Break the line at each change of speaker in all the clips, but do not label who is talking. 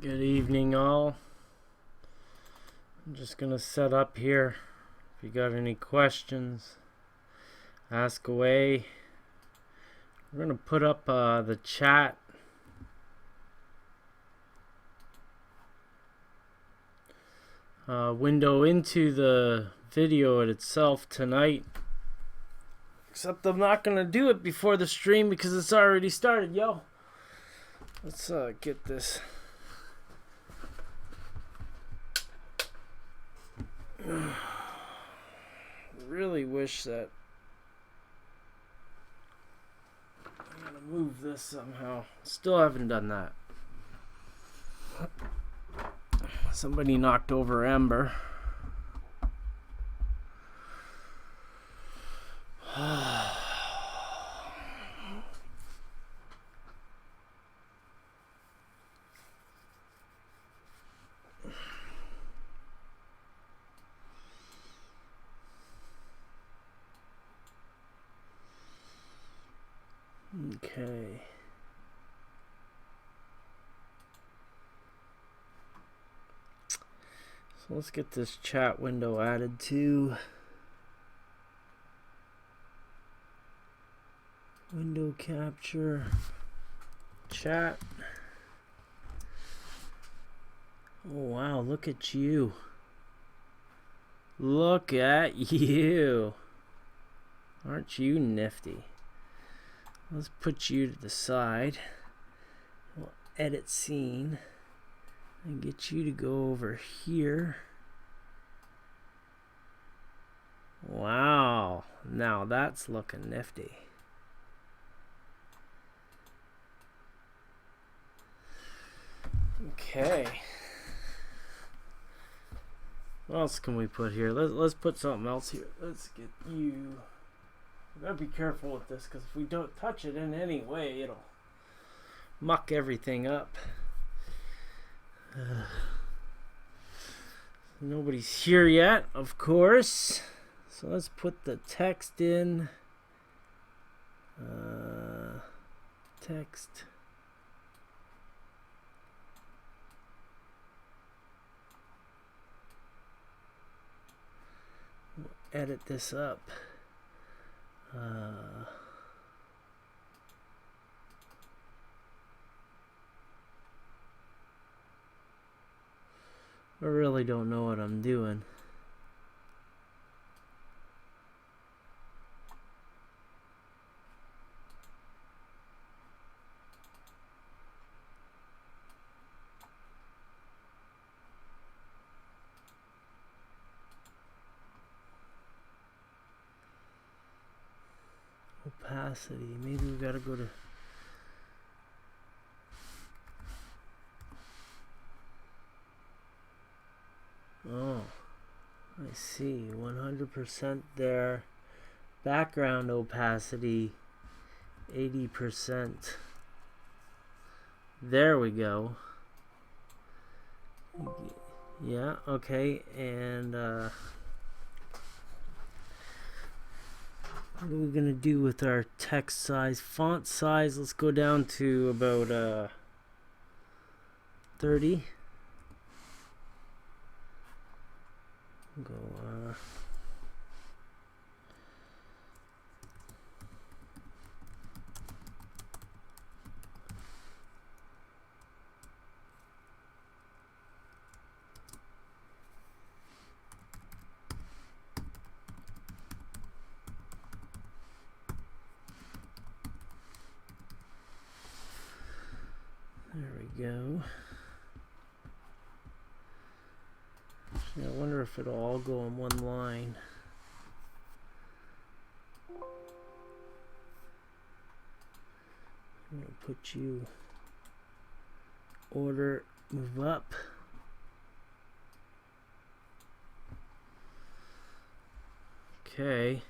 Good evening, all. I'm just gonna set up here. If you got any questions, ask away. We're gonna put up the chat window into the video itself tonight. Except I'm not gonna do it before the stream because it's already started, yo. Let's get this. Really wish that I'm gonna move this somehow. Still haven't done that. Somebody knocked over Amber. Okay. So let's get this chat window added to window capture chat. Oh wow, look at you. Look at you. Aren't you nifty? Let's put you to the side. We'll edit scene and get you to go over here. Wow, now that's looking nifty. Okay. What else can we put here? Let's put something else here. Let's get you. We gotta be careful with this because if we don't touch it in any way, it'll muck everything up. Nobody's here yet, of course. So let's put the text in. Text. We'll edit this up. I really don't know what I'm doing. Opacity. Maybe we gotta go to. Oh, I see. 100% there. Background opacity 80%. There we go. Yeah, okay. And what are we gonna do with our text size? Font size, let's go down to about 30. Go there we go. I wonder if it'll all go in one line. I'm going to put you order, move up. Okay.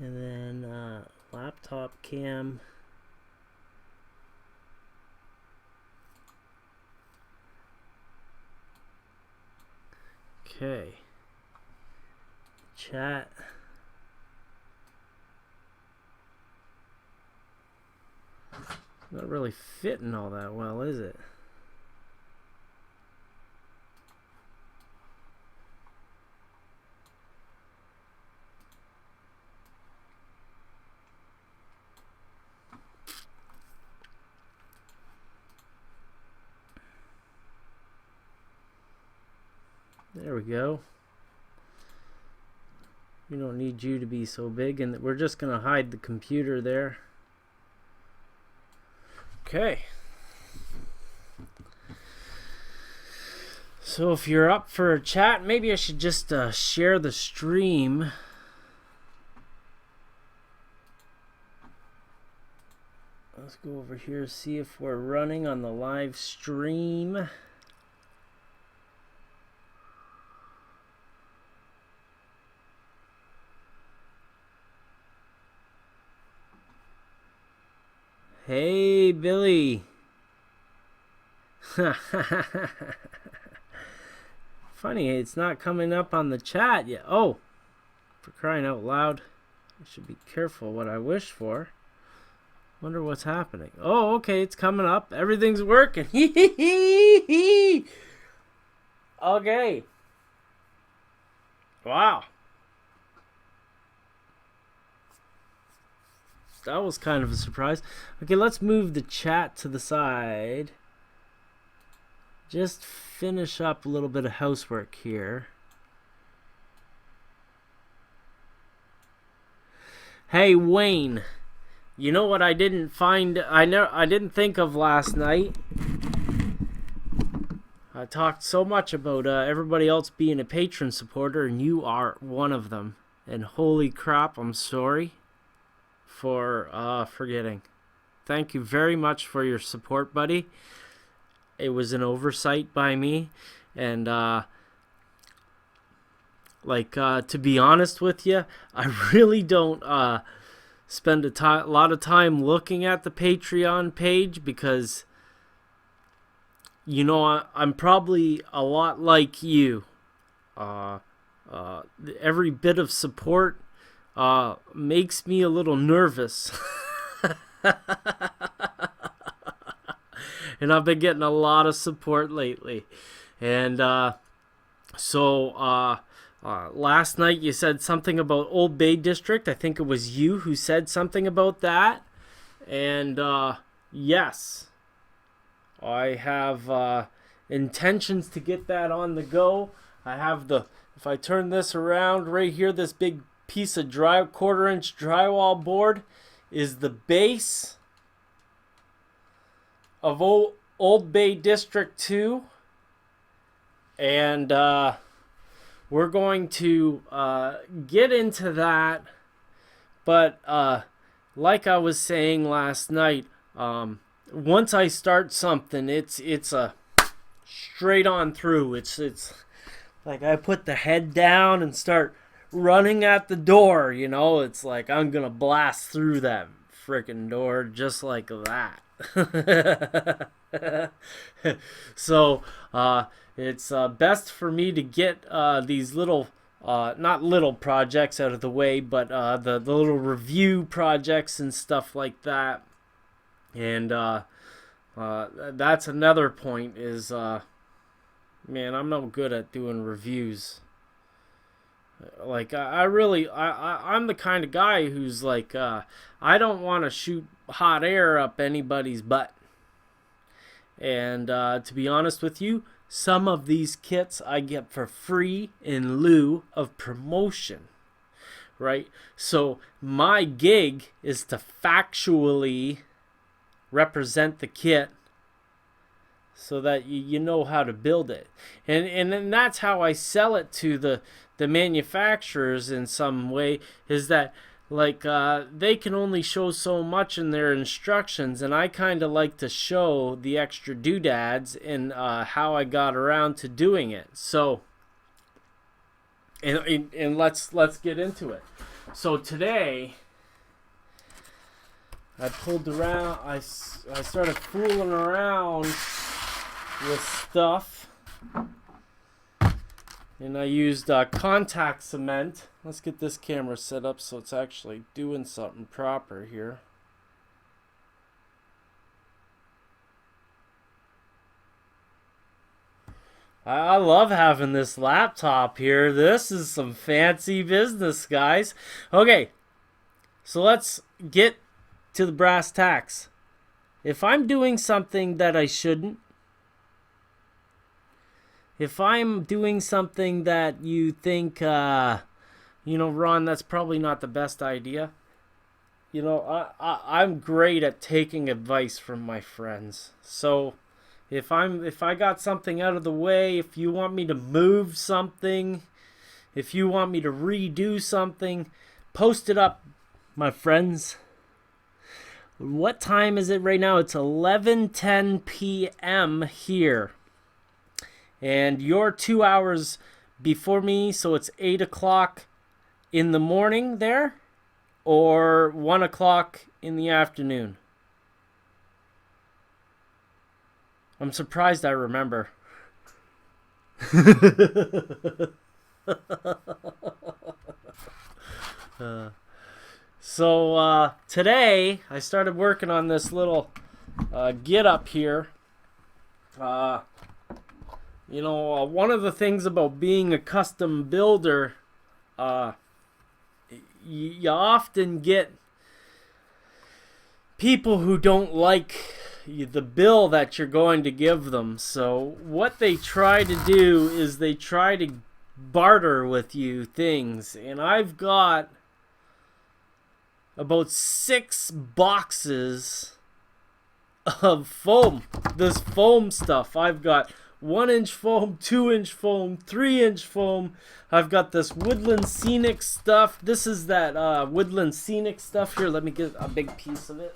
And then laptop cam. Okay. Chat. Not really fitting all that well, is it? There we go. We don't need you to be so big, and we're just going to hide the computer there. Okay. So if you're up for a chat, maybe I should just share the stream. Let's go over here, see if we're running on the live stream. Hey, Billy. Funny, it's not coming up on the chat yet. Oh, for crying out loud. I should be careful what I wish for. Wonder what's happening. Oh, okay, it's coming up. Everything's working. Okay. Wow. That was kind of a surprise. Okay, let's move the chat to the side. Just finish up a little bit of housework here. Hey, Wayne. You know what I didn't find? I didn't think of last night. I talked so much about everybody else being a patron supporter, and you are one of them. And holy crap, I'm sorry for forgetting. Thank you very much for your support, buddy. It was an oversight by me, and to be honest with you, I really don't spend a lot of time looking at the Patreon page because, you know, I'm probably a lot like you. Every bit of support makes me a little nervous. And I've been getting a lot of support lately. And last night you said something about Old Bay District. I think it was you who said something about that. And yes, I have intentions to get that on the go. I have if I turn this around right here, this big piece of 1/4-inch drywall board is the base of Old Bay District 2. And we're going to get into that. But like I was saying last night, once I start something, it's a straight on through. It's like I put the head down and start running at the door, you know. It's like I'm gonna blast through that freaking door just like that. So it's best for me to get these little not little projects out of the way, but the little review projects and stuff like that. And that's another point is man, I'm no good at doing reviews. Like I'm the kind of guy who's like I don't want to shoot hot air up anybody's butt. And to be honest with you, some of these kits I get for free in lieu of promotion, right? So my gig is to factually represent the kit so that you know how to build it. And then that's how I sell it to the manufacturers in some way, is that like they can only show so much in their instructions, and I kind of like to show the extra doodads and how I got around to doing it. So and let's get into it. So today I pulled around, I started fooling around with stuff, and I used contact cement. Let's get this camera set up so it's actually doing something proper here. I love having this laptop here. This is some fancy business, guys. Okay, so let's get to the brass tacks. If I'm doing something that I shouldn't, if I'm doing something that you think, Ron, that's probably not the best idea. I'm great at taking advice from my friends. So if I got something out of the way, if you want me to move something, if you want me to redo something, post it up, my friends. What time is it right now? It's 11:10 p.m. here. And you're 2 hours before me, so it's 8 o'clock in the morning there, or 1 o'clock in the afternoon. I'm surprised I remember. So today I started working on this little get up here. One of the things about being a custom builder, you often get people who don't like the bill that you're going to give them. So what they try to do is they try to barter with you things. And I've got about 6 boxes of foam. This foam stuff. I've got 1-inch foam, 2-inch foam, 3-inch foam. I've got this Woodland Scenic stuff. This is that Woodland Scenic stuff here. Let me get a big piece of it.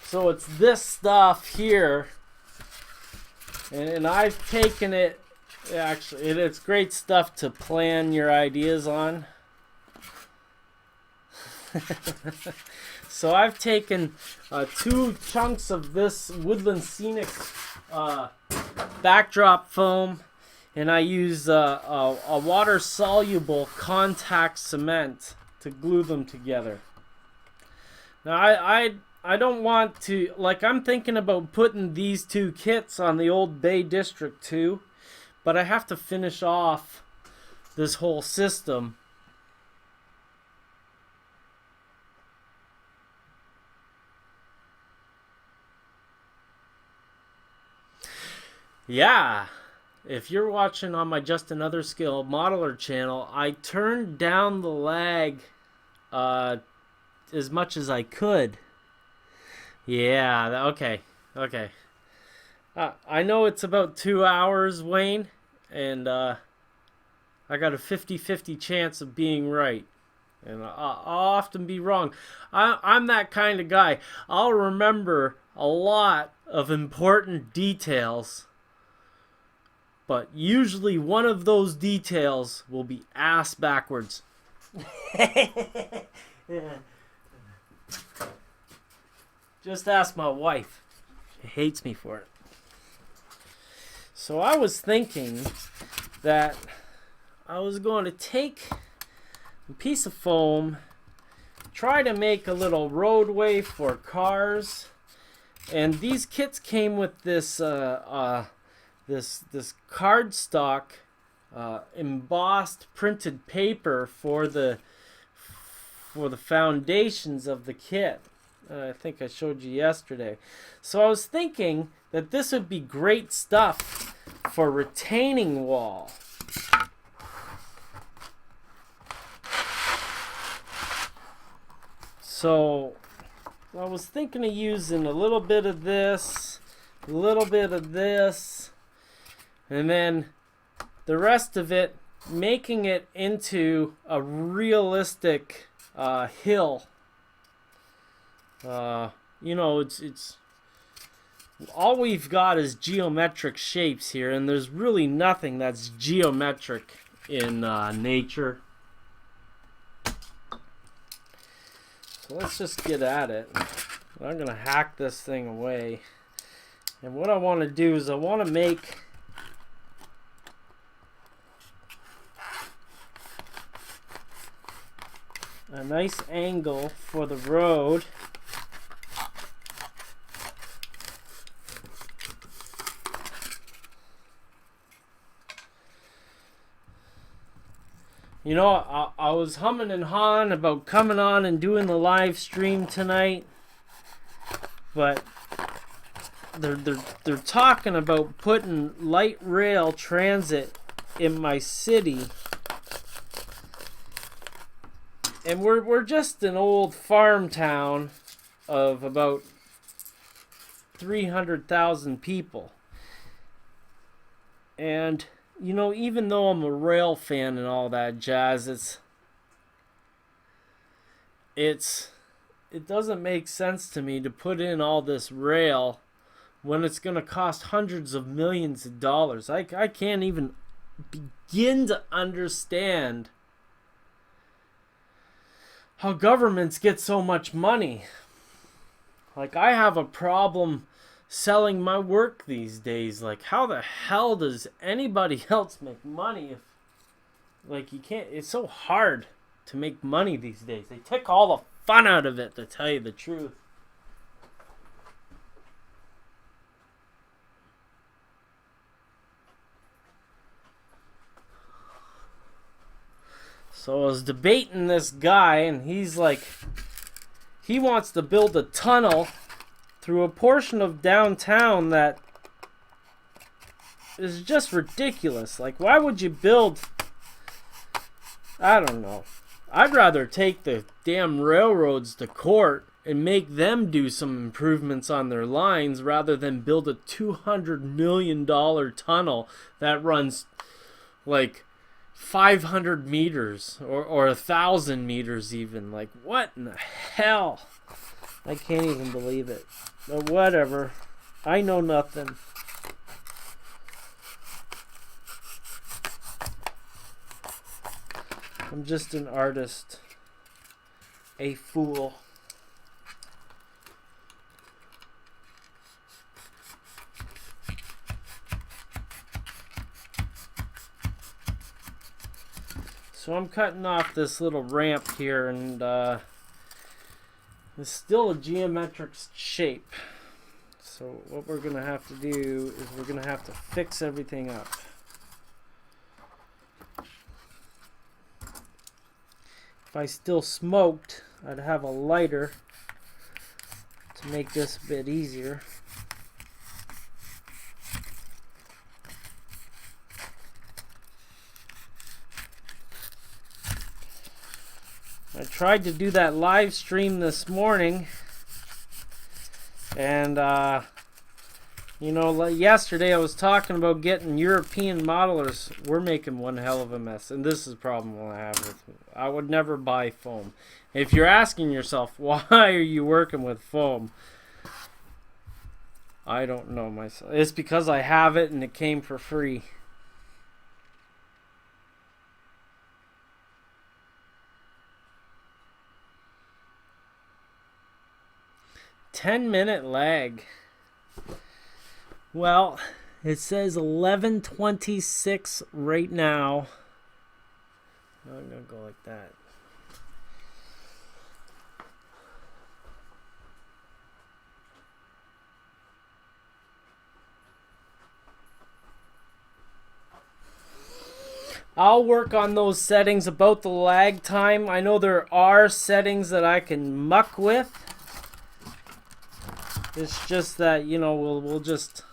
So it's this stuff here, and I've taken it. Actually, it's great stuff to plan your ideas on. So I've taken 2 chunks of this Woodland Scenic backdrop foam, and I use a water-soluble contact cement to glue them together. Now I don't want to, I'm thinking about putting these 2 kits on the old Bay District too, but I have to finish off this whole system. Yeah, if you're watching on my Just Another Skill modeler channel, I turned down the lag as much as I could. Yeah, okay. I know it's about 2 hours, Wayne, and I got a 50-50 chance of being right. And I'll often be wrong. I'm that kind of guy. I'll remember a lot of important details, but usually one of those details will be ass backwards. Just ask my wife. She hates me for it. So I was thinking that I was going to take a piece of foam, try to make a little roadway for cars, and these kits came with this this cardstock embossed printed paper for the foundations of the kit. I think I showed you yesterday. So I was thinking that this would be great stuff for retaining wall. So I was thinking of using a little bit of this, a little bit of this, and then the rest of it, making it into a realistic hill. It's all we've got is geometric shapes here, and there's really nothing that's geometric in nature. So let's just get at it. I'm gonna hack this thing away, and what I want to do is I want to make a nice angle for the road. You know, I was humming and hawing about coming on and doing the live stream tonight. but they're talking about putting light rail transit in my city, and we're just an old farm town of about 300,000 people. And you know, even though I'm a rail fan and all that jazz, it doesn't make sense to me to put in all this rail when it's going to cost hundreds of millions of dollars. I can't even begin to understand how governments get so much money. Like, I have a problem selling my work these days. Like, how the hell does anybody else make money if, like, you can't? It's so hard to make money these days. They take all the fun out of it, to tell you the truth. So I was debating this guy, and he's like, he wants to build a tunnel through a portion of downtown that is just ridiculous. Like, why would you build? I don't know. I'd rather take the damn railroads to court and make them do some improvements on their lines rather than build a $200 million tunnel that runs like 500 meters or 1,000 meters even. Like, what in the hell? I can't even believe it. But whatever. I know nothing. I'm just an artist. A fool. So I'm cutting off this little ramp here, and it's still a geometric shape. So what we're going to have to do is we're going to have to fix everything up. If I still smoked, I'd have a lighter to make this a bit easier. I tried to do that live stream this morning, and you know, yesterday I was talking about getting European modelers. We're making one hell of a mess, and this is the problem I have with me. I would never buy foam. If you're asking yourself, why are you working with foam? I don't know myself. It's because I have it and it came for free. "10-minute lag." Well, it says 11:26 right now. I'm gonna go like that. I'll work on those settings about the lag time. I know there are settings that I can muck with. It's just that, you know, we'll just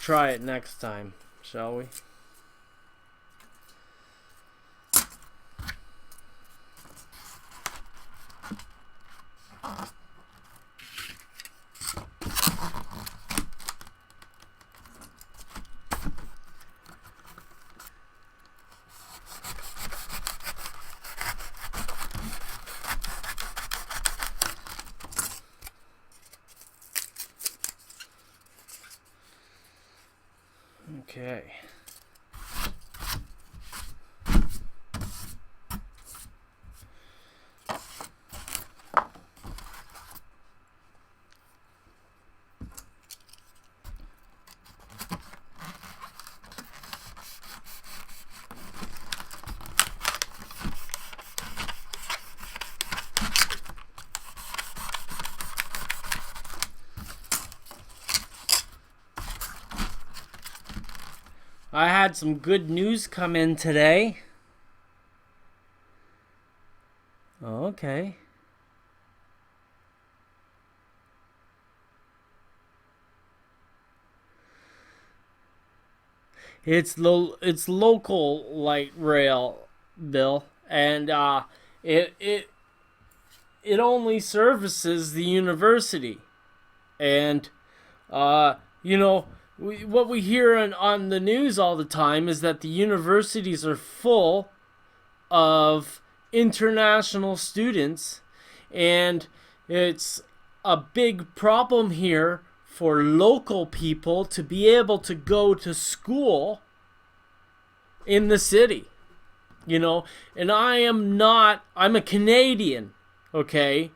try it next time, shall we? Okay. I had some good news come in today. Okay. It's local light rail, Bill, and it it it only services the university, and you know, what we hear on the news all the time is that the universities are full of international students, and it's a big problem here for local people to be able to go to school in the city, you know. And I'm a Canadian, okay?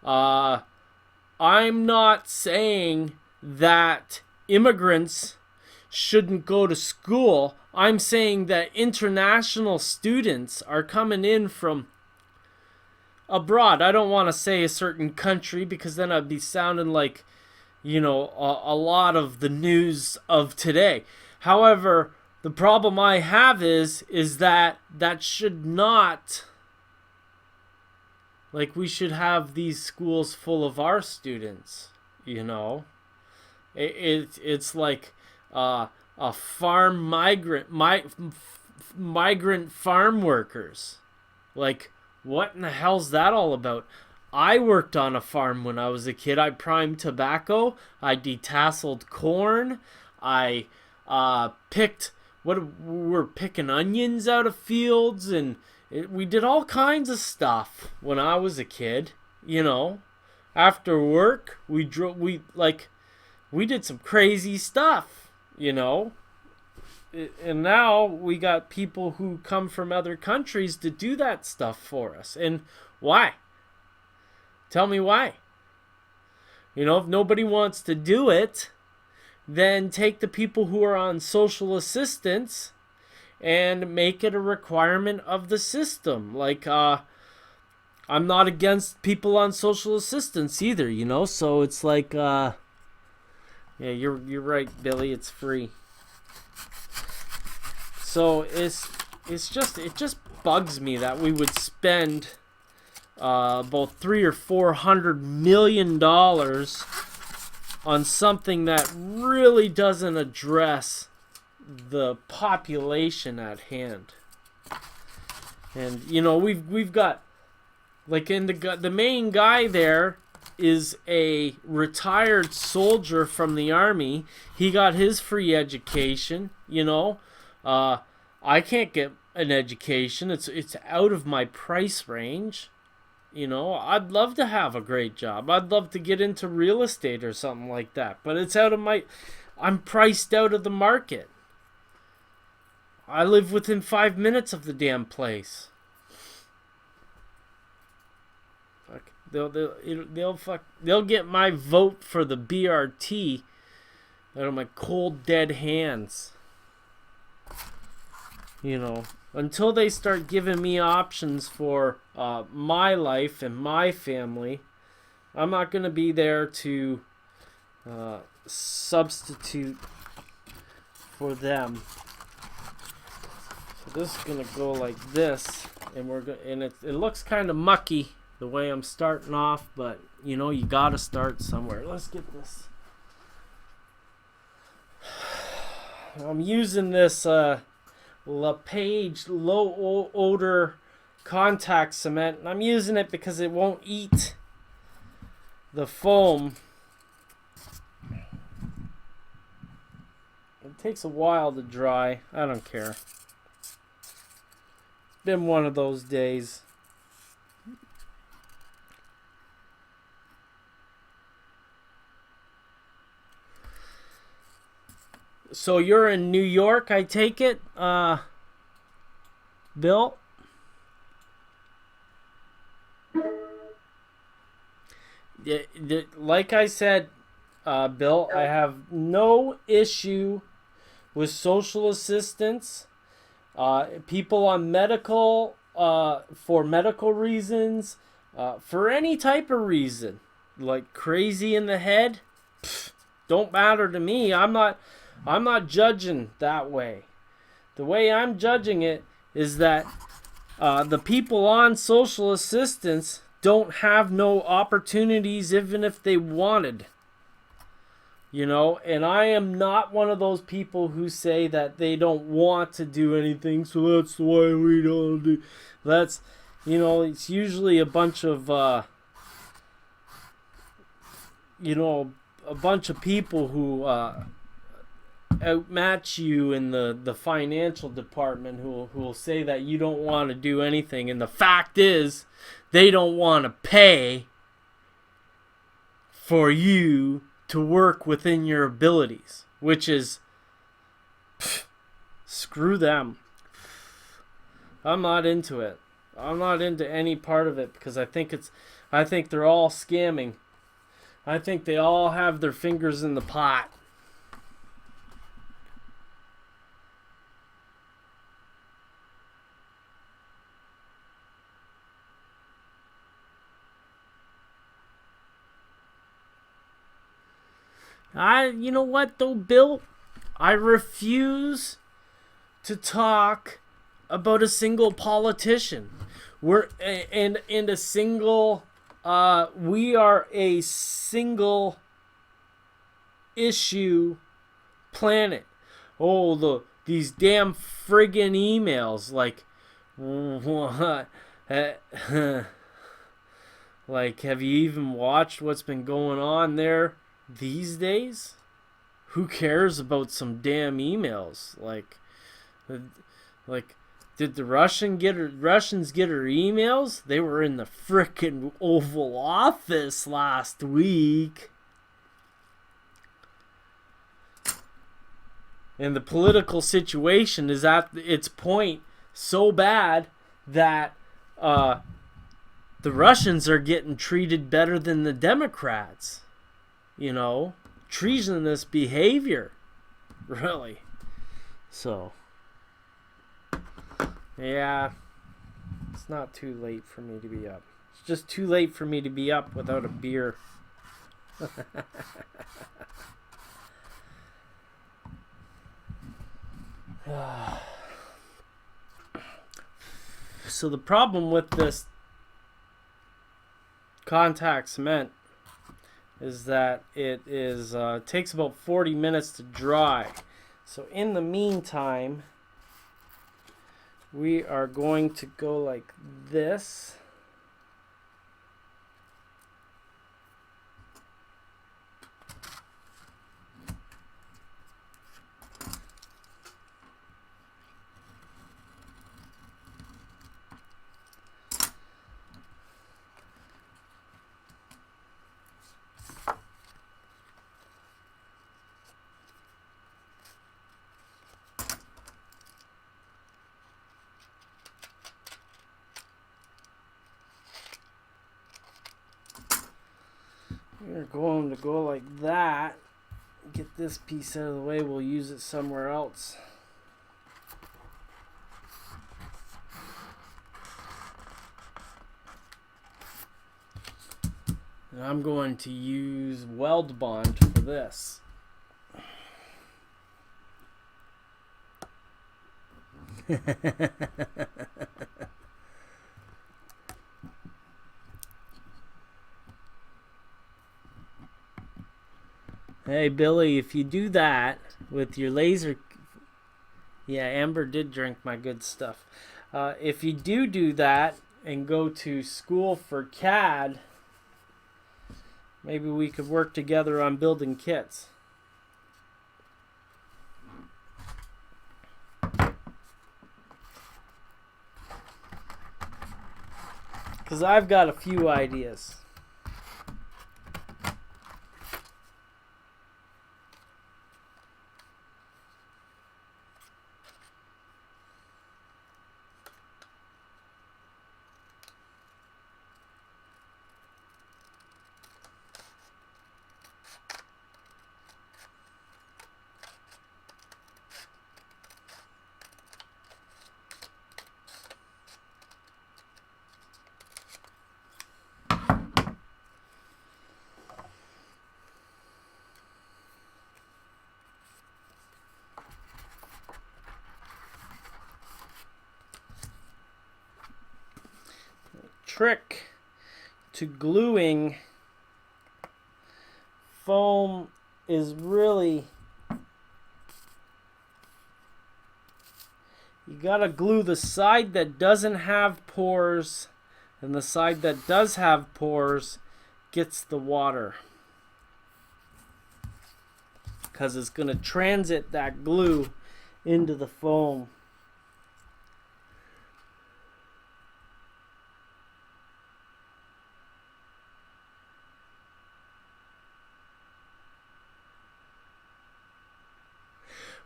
I'm not saying that immigrants shouldn't go to school. I'm saying that international students are coming in from abroad. I don't want to say a certain country because then I'd be sounding like, you know, a lot of the news of today. However, the problem I have is that should not, like, we should have these schools full of our students, you know. It's like a farm migrant farm workers. Like, what in the hell's that all about? I worked on a farm when I was a kid. I primed tobacco. I detasseled corn. I we're picking onions out of fields, and we did all kinds of stuff when I was a kid. You know, after work we did some crazy stuff. You know, and now we got people who come from other countries to do that stuff for us. And why? Tell me why. You know, if nobody wants to do it, then take the people who are on social assistance and make it a requirement of the system. Like, I'm not against people on social assistance either, you know? So it's like, yeah, you're right, Billy, it's free. So it just bugs me that we would spend about $300 or $400 million on something that really doesn't address the population at hand. And you know, we've got, like, in the main guy there is a retired soldier from the army. He got his free education, you know. I can't get an education. It's out of my price range. You know, I'd love to have a great job. I'd love to get into real estate or something like that. But it's out of I'm priced out of the market. I live within 5 minutes of the damn place. Fuck. They'll get my vote for the BRT out of my cold dead hands. You know, until they start giving me options for my life and my family, I'm not going to be there to substitute for them. So this is going to go like this, and it looks kind of mucky the way I'm starting off, but you know, you got to start somewhere. Let's get this. I'm using this LePage low odor contact cement, and I'm using it because it won't eat the foam. It takes a while to dry. I don't care. It's been one of those days. So you're in New York, I take it, Bill? Like I said, Bill, I have no issue with social assistance. People on medical, for medical reasons, for any type of reason, like crazy in the head, don't matter to me. I'm not judging that way. The way I'm judging it is that The people on social assistance don't have no opportunities even if they wanted. You know, and I am not one of those people who say that they don't want to do anything, so that's why we don't do. That's, you know, it's usually a bunch of, you know, a bunch of people who outmatch you in the financial department who will say that you don't want to do anything. And the fact is, they don't want to pay for you to work within your abilities, which is, screw them. I'm not into it. I'm not into any part of it because I think they're all scamming. I think they all have their fingers in the pot. You know what though, Bill? I refuse to talk about a single politician. We are a single issue planet. Oh, these damn friggin' emails, like, what? Like, have you even watched what's been going on there these days? Who cares about some damn emails? Like, did the Russians get her emails? They were in the frickin' Oval Office last week. And the political situation is at its point so bad that the Russians are getting treated better than the Democrats. You know, treasonous behavior, really. So, yeah, it's not too late for me to be up. It's just too late for me to be up without a beer. So the problem with this contact cement is that it takes about 40 minutes to dry. So in the meantime, we are going to go like this. We're going to go like that. Get this piece out of the way. We'll use it somewhere else. And I'm going to use weld bond for this. Hey, Billy, if you do that with your laser... Yeah, Amber did drink my good stuff. If you do that and go to school for CAD, maybe we could work together on building kits. Because I've got a few ideas. trick to gluing foam is really, you gotta glue the side that doesn't have pores, and the side that does have pores gets the water, because it's gonna transit that glue into the foam.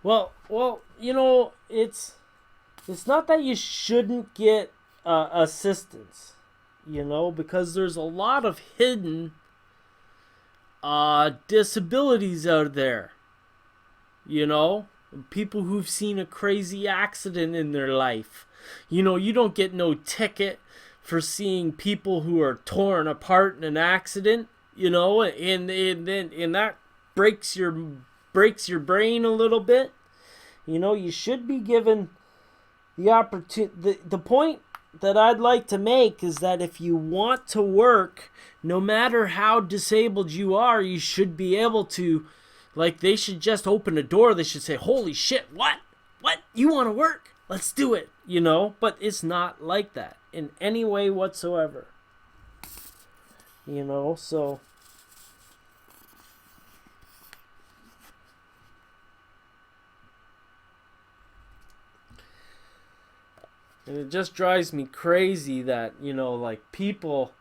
Well, you know, it's not that you shouldn't get assistance, you know, because there's a lot of hidden disabilities out there, you know, people who've seen a crazy accident in their life. You know, you don't get no ticket for seeing people who are torn apart in an accident, you know, and that breaks your brain a little bit. You know, you should be given the opportunity. The point that I'd like to make is that if you want to work, no matter how disabled you are, you should be able to, like, they should just open a door. They should say, holy shit, what? You want to work? Let's do it, you know? But it's not like that in any way whatsoever. You know, so... And it just drives me crazy that, you know, like, people,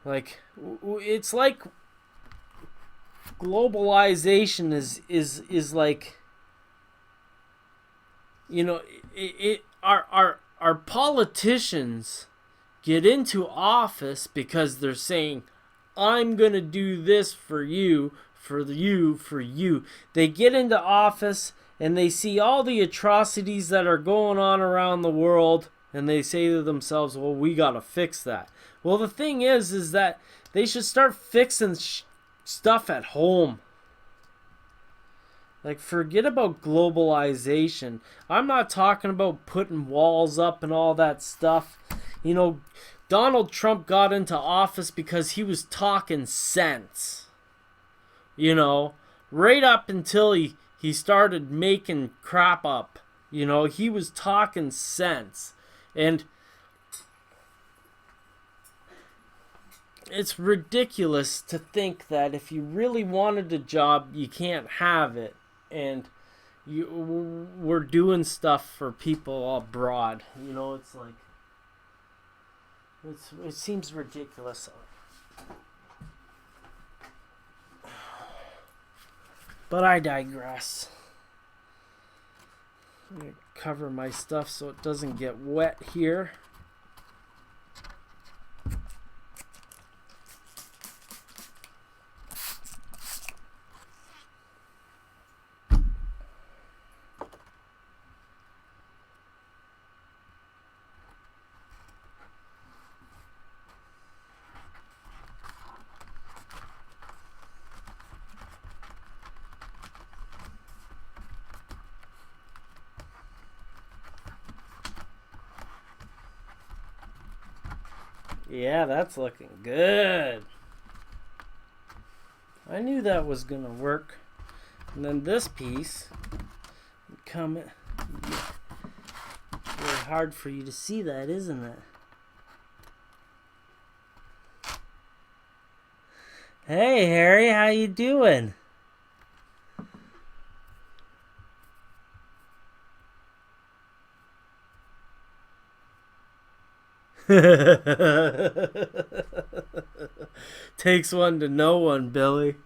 like, it's like globalization is like, you know, our politicians get into office because they're saying, I'm going to do this for you, for you, for you. They get into office and they see all the atrocities that are going on around the world, and they say to themselves, well, we got to fix that. Well, the thing is that they should start fixing stuff at home. Like, forget about globalization. I'm not talking about putting walls up and all that stuff. You know, Donald Trump got into office because he was talking sense. You know, right up until he started making crap up. You know, he was talking sense. And it's ridiculous to think that if you really wanted a job, you can't have it. And we're doing stuff for people abroad. You know, it's like, it seems ridiculous. But I digress. I'm going to cover my stuff so it doesn't get wet here. Yeah, that's looking good. I knew that was gonna work. And then this piece come. It's really hard for you to see that, isn't it? Hey Harry, how you doing? Takes one to know one, Billy.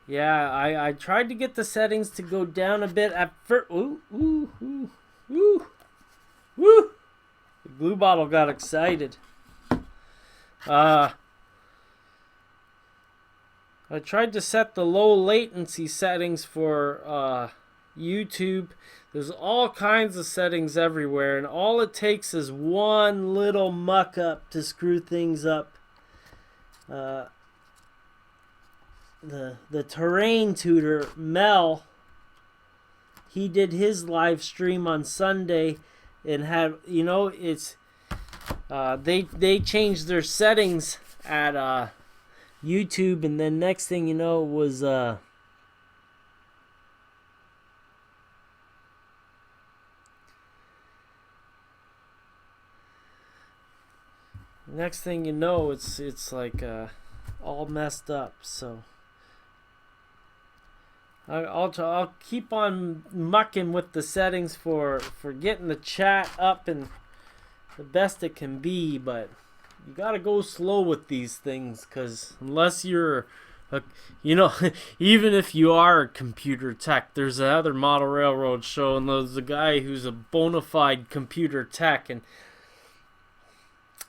Yeah, I tried to get the settings to go down a bit at first. Ooh, ooh, ooh, ooh, woo! The glue bottle got excited. I tried to set the low latency settings for YouTube. There's all kinds of settings everywhere, and all it takes is one little muck up to screw things up. The terrain tutor, Mel, he did his live stream on Sunday and had, you know, it's they changed their settings at YouTube, and then next thing you know was next thing you know it's like all messed up. So I'll keep on mucking with the settings for getting the chat up and the best it can be, but you gotta go slow with these things, because unless you're even if you are a computer tech, there's another model railroad show, and there's a guy who's a bona fide computer tech, and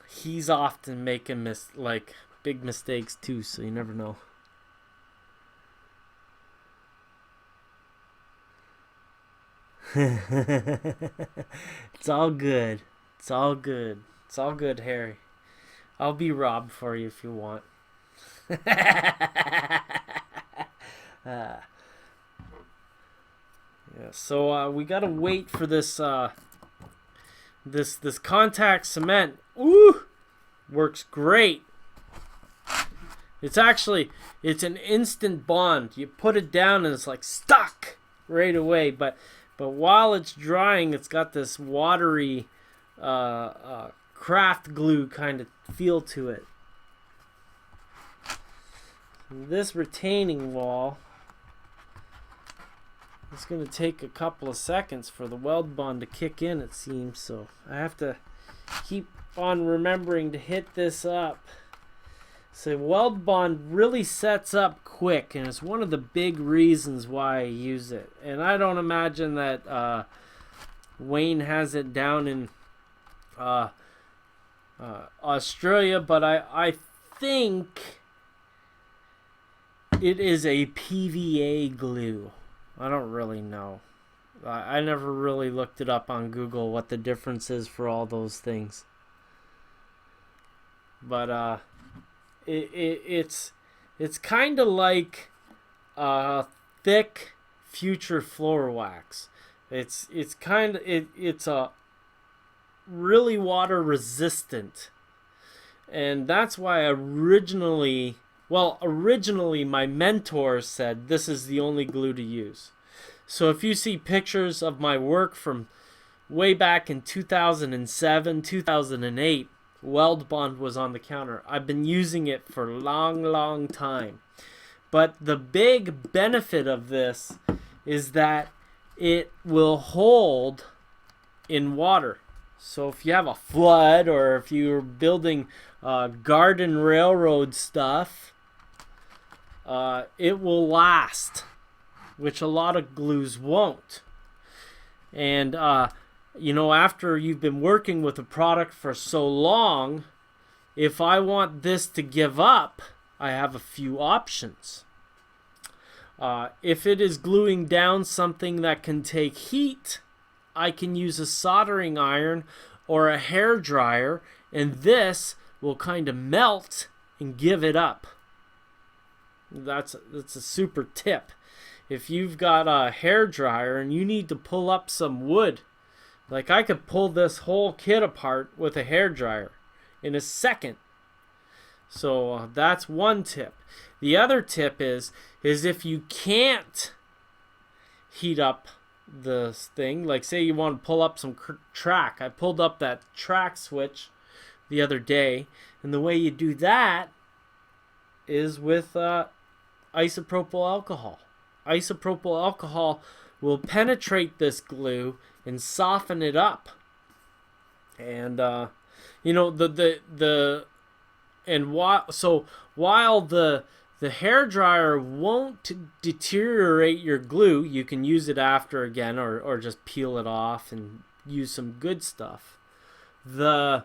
he's often making big mistakes too, so you never know. It's all good. It's all good. It's all good, Harry. I'll be Rob for you if you want. Yeah, so we gotta wait for this this contact cement. Ooh, works great. It's an instant bond. You put it down and it's like stuck right away. But while it's drying, it's got this watery craft glue kind of feel to it. This retaining wall, it's going to take a couple of seconds for the weld bond to kick in, it seems. So I have to keep on remembering to hit this up. So weld bond really sets up quick, and it's one of the big reasons why I use it. And I don't imagine that Wayne has it down in Australia, but I think it is a PVA glue. I don't really know. I never really looked it up on Google what the difference is for all those things. But it's kind of like thick future floor wax. It's a really water resistant, and that's why originally my mentor said this is the only glue to use. So if you see pictures of my work from way back in 2007, 2008, weld bond was on the counter. I've been using it for a long time. But the big benefit of this is that it will hold in water. So if you have a flood, or if you're building garden railroad stuff, it will last, which a lot of glues won't. And after you've been working with a product for so long, if I want this to give up, I have a few options. If it is gluing down something that can take heat, I can use a soldering iron or a hair dryer, and this will kind of melt and give it up. That's a super tip. If you've got a hair dryer and you need to pull up some wood, like I could pull this whole kit apart with a hair dryer in a second. So that's one tip. The other tip is if you can't heat up the thing, like say you want to pull up some track. I pulled up that track switch the other day, and the way you do that is with isopropyl alcohol. Isopropyl alcohol will penetrate this glue and soften it up. And while the The hairdryer won't deteriorate your glue. You can use it after again, or just peel it off and use some good stuff. The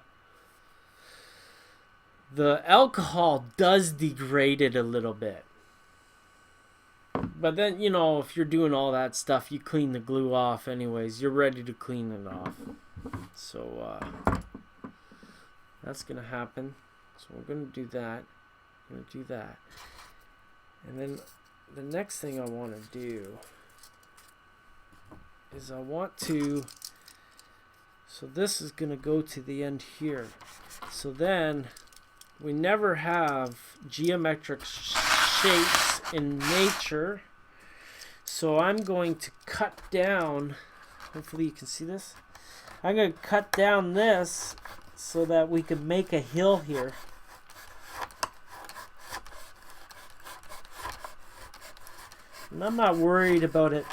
alcohol does degrade it a little bit. But then, you know, if you're doing all that stuff, you clean the glue off anyways. You're ready to clean it off. So that's going to happen. So we're going to do that. I'm going to do that. And then the next thing I want to do is I want to, so this is going to go to the end here. So then we never have geometric shapes in nature. So I'm going to cut down, hopefully you can see this. I'm going to cut down this so that we can make a hill here. And I'm not worried about it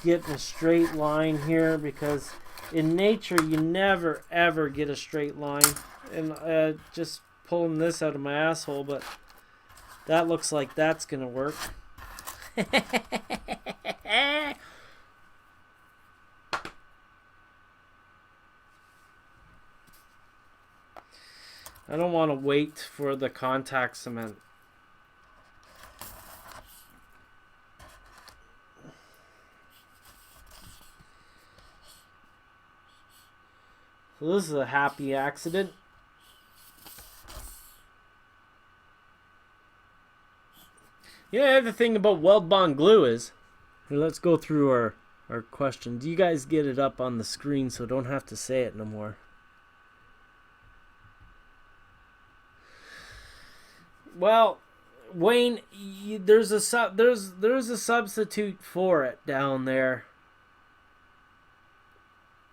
getting a straight line here, because in nature you never ever get a straight line. And just pulling this out of my asshole, but that looks like that's gonna work. I don't want to wait for the contact cement. So this is a happy accident. Yeah, the thing about weld bond glue is, here, let's go through our questions. You guys get it up on the screen, so don't have to say it no more. Well, Wayne, there's a substitute for it down there.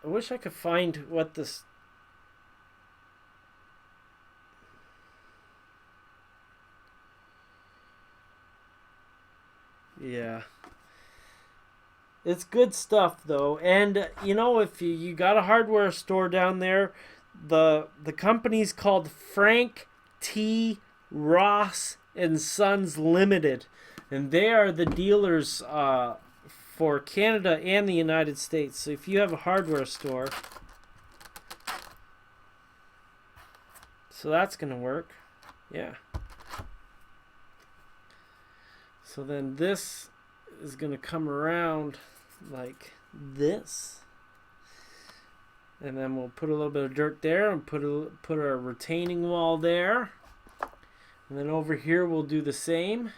I wish I could find what this. Yeah. It's good stuff though. And you know, if you got a hardware store down there, the company's called Frank T. Ross and Sons Limited, and they are the dealers for Canada and the United States. So if you have a hardware store, so that's gonna work. Yeah. So then this is gonna come around like this, and then we'll put a little bit of dirt there and put our retaining wall there, and then over here we'll do the same.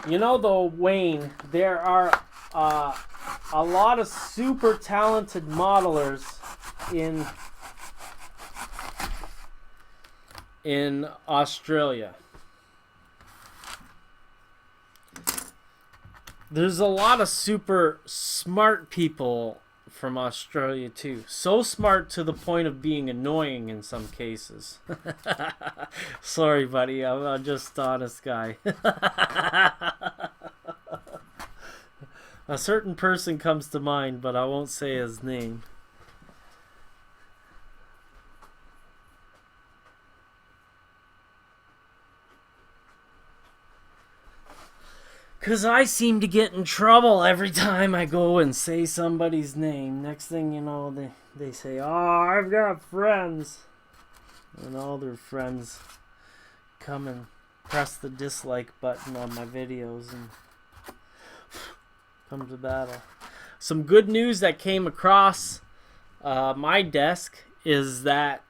You know, though, Wayne, there are a lot of super talented modelers in Australia. There's a lot of super smart people from Australia too. So smart to the point of being annoying in some cases. Sorry, buddy. I'm just an honest guy. A certain person comes to mind, but I won't say his name. Because I seem to get in trouble every time I go and say somebody's name. Next thing you know, they say, "Oh, I've got friends." And all their friends come and press the dislike button on my videos and come to battle. Some good news that came across my desk is that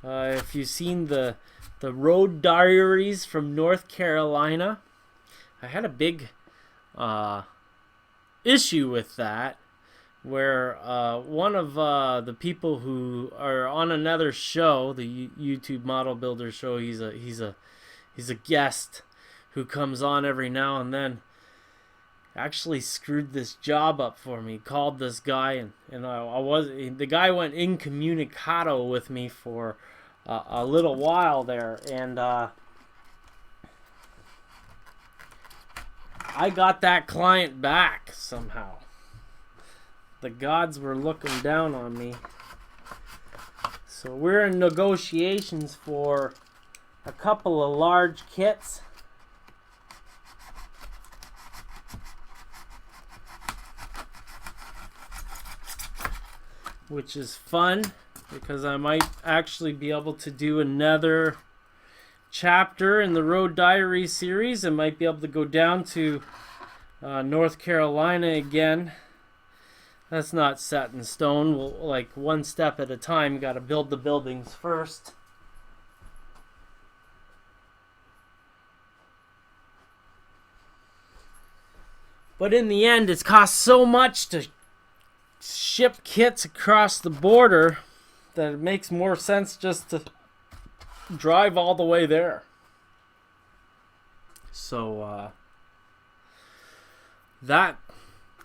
if you've seen the Road Diaries from North Carolina, I had a big issue with that, where one of the people who are on another show, the YouTube Model Builder show, he's a guest who comes on every now and then. actually screwed this job up for me. Called this guy, and the guy went incommunicado with me for a little while there, and I got that client back somehow. The gods were looking down on me. So we're in negotiations for a couple of large kits. Which is fun, because I might actually be able to do another chapter in the Road Diary series. I might be able to go down to North Carolina again. That's not set in stone. We'll, like, one step at a time. Got to build the buildings first. But in the end, it's cost so much to ship kits across the border that it makes more sense just to drive all the way there. So that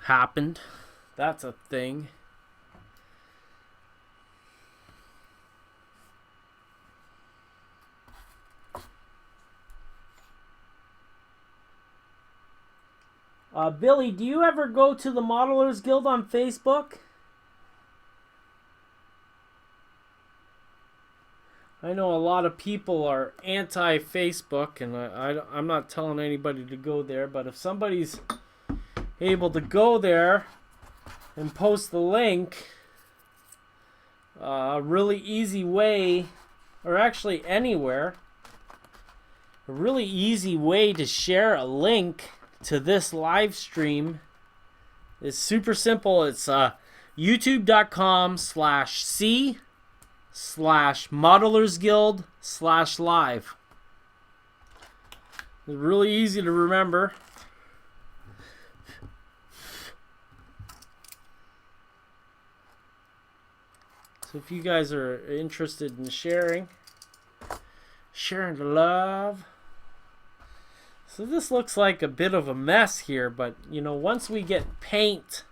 happened. That's a thing. Billy, do you ever go to the Modelers Guild on Facebook? I know a lot of people are anti-Facebook, and I'm not telling anybody to go there, but if somebody's able to go there and post the link, a really easy way, or actually anywhere, a really easy way to share a link to this live stream is super simple. It's youtube.com/c/modelersguild/live. It's really easy to remember. So if you guys are interested in sharing the love. So this looks like a bit of a mess here, but you know, once we get paint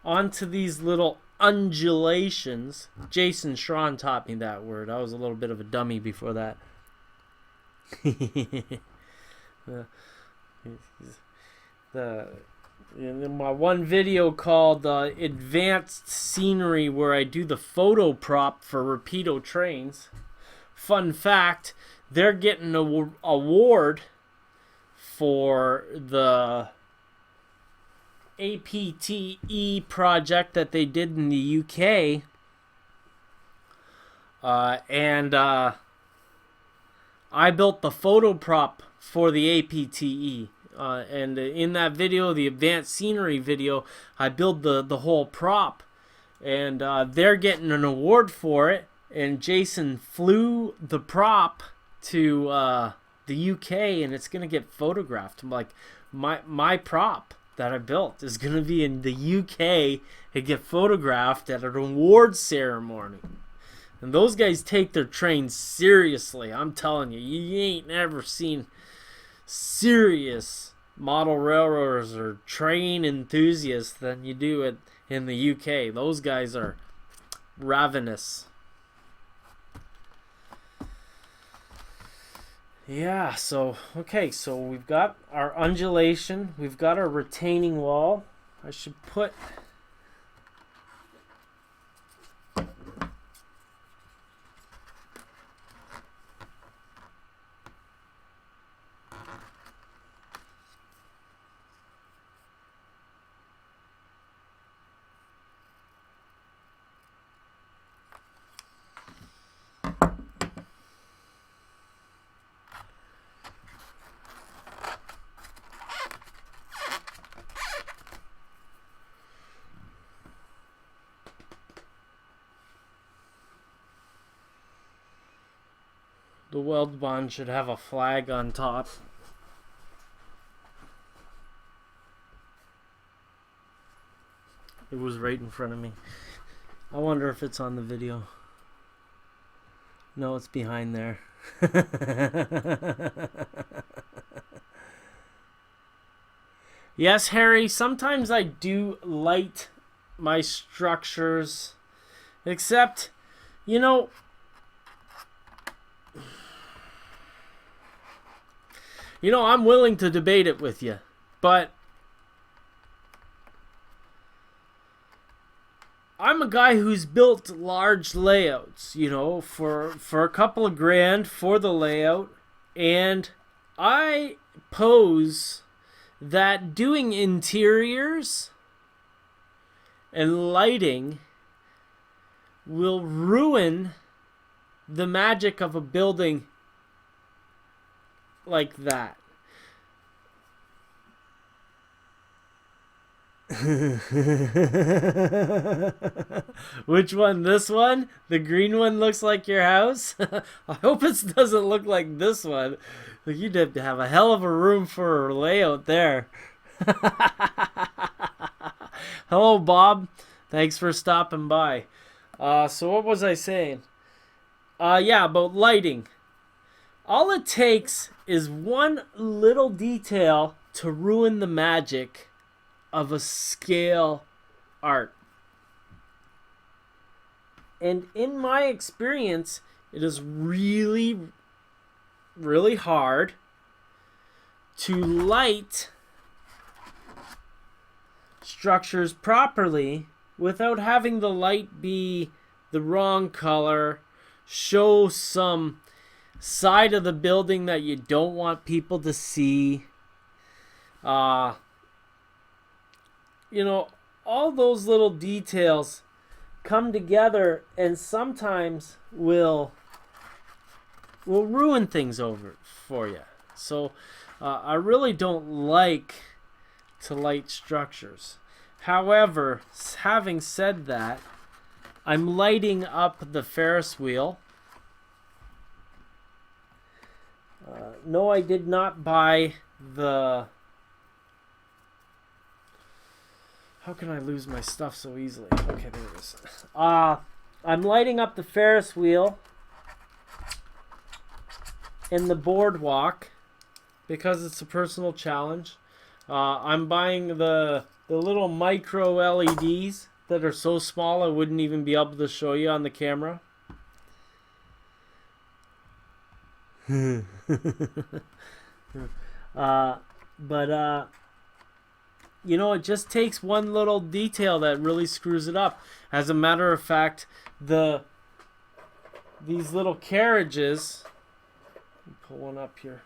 onto these little undulations, Jason Schron taught me that word. I was a little bit of a dummy before that. In my one video called Advanced Scenery, where I do the photo prop for Rapido trains. Fun fact, they're getting an award for the APTE project that they did in the UK. And I built the photo prop for the APTE. And in that video, the advanced scenery video, I built the whole prop. And they're getting an award for it. And Jason flew the prop to the UK, and it's gonna get photographed. I'm like, my prop that I built is gonna be in the UK and get photographed at an awards ceremony. And those guys take their trains seriously. I'm telling you, you ain't never seen serious model railroaders or train enthusiasts than you do in the UK. Those guys are ravenous. Yeah, so, okay, so we've got our undulation, we've got our retaining wall. I should put... The weld bond should have a flag on top. It was right in front of me. I wonder if it's on the video. No, it's behind there. Yes, Harry, sometimes I do light my structures, except, you know, I'm willing to debate it with you, but I'm a guy who's built large layouts, for a couple of grand for the layout, and I pose that doing interiors and lighting will ruin the magic of a building like that. Which one? This one? The green one looks like your house? I hope it doesn't look like this one. You'd have to have a hell of a room for a layout there. Hello, Bob. Thanks for stopping by. So what was I saying? Yeah, about lighting. All it takes is one little detail to ruin the magic of a scale art. And in my experience, it is really, really hard to light structures properly without having the light be the wrong color, show some side of the building that you don't want people to see. All those little details come together and sometimes will ruin things over for you. So I really don't like to light structures. However, having said that, I'm lighting up the Ferris wheel. No, I did not buy the... How can I lose my stuff so easily? Okay, there it is. I'm lighting up the Ferris wheel in the boardwalk because it's a personal challenge. I'm buying the little micro LEDs that are so small I wouldn't even be able to show you on the camera. It just takes one little detail that really screws it up. As a matter of fact, these little carriages, pull one up here.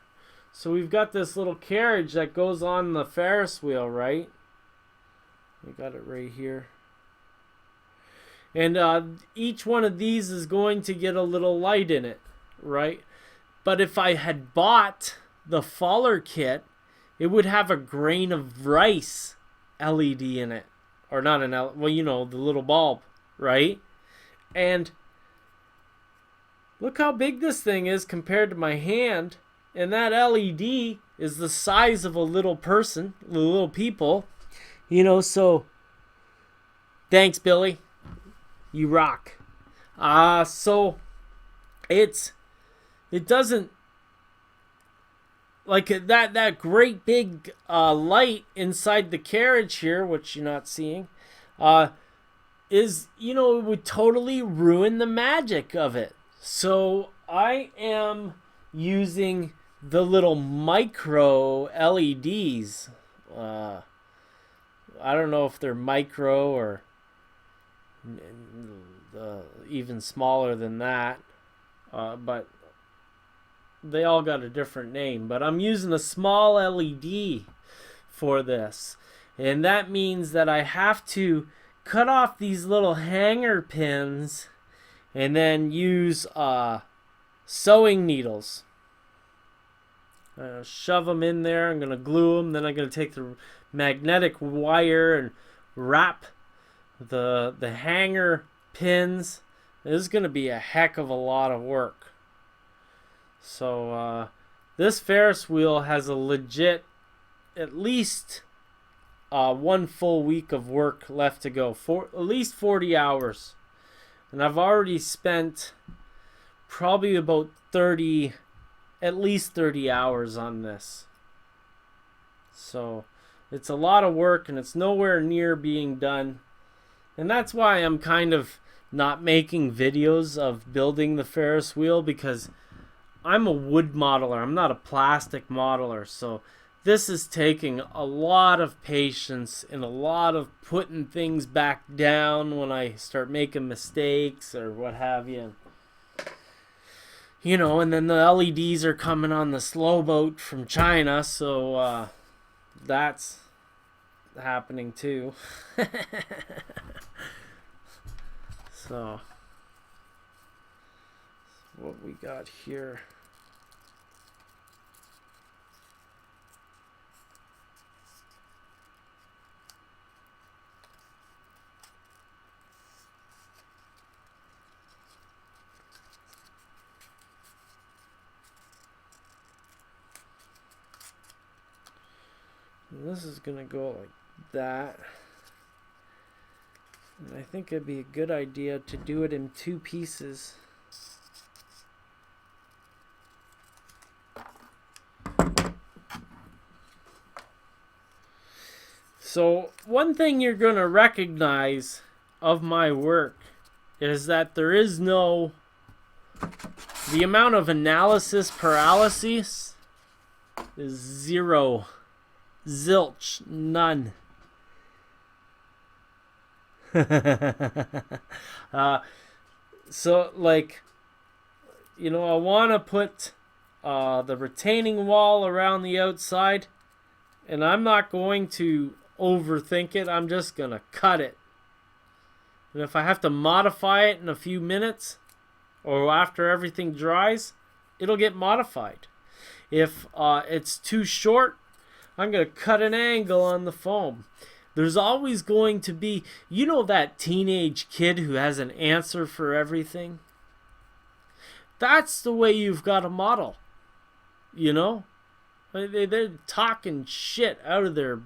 So we've got this little carriage that goes on the Ferris wheel, right? We got it right here. And each one of these is going to get a little light in it, right? But if I had bought the Faller kit, it would have a grain of rice LED in it. Or not an LED, well, the little bulb, right? And look how big this thing is compared to my hand. And that LED is the size of a little person, little people. So thanks, Billy. You rock. So it doesn't, like that great big light inside the carriage here, which you're not seeing, is, it would totally ruin the magic of it. So I am using the little micro LEDs. I don't know if they're micro or even smaller than that, but they all got a different name. But I'm using a small LED for this, and that means that I have to cut off these little hanger pins and then use sewing needles. Shove them in there. I'm going to glue them. Then I'm going to take the magnetic wire and wrap the hanger pins. This is going to be a heck of a lot of work. So this Ferris wheel has a legit at least 1 full week of work left to go. For at least 40 hours. And I've already spent probably about at least 30 hours on this. So It's a lot of work, and it's nowhere near being done. And that's why I'm kind of not making videos of building the Ferris wheel, because I'm a wood modeler. I'm not a plastic modeler. So this is taking a lot of patience and a lot of putting things back down when I start making mistakes or what have you. You know, and then the LEDs are coming on the slow boat from China, so that's happening too. So what we got here. This is going to go like that. And I think it'd be a good idea to do it in 2 pieces. So one thing you're going to recognize of my work is that there is no... The amount of analysis paralysis is 0. Zilch. None. So, like, you know, I want to put the retaining wall around the outside, and I'm not going to overthink it. I'm just going to cut it. And if I have to modify it in a few minutes or after everything dries, it'll get modified. If it's too short, I'm going to cut an angle on the foam. There's always going to be, you know, that teenage kid who has an answer for everything? That's the way you've got to model, you know? They're talking shit out of the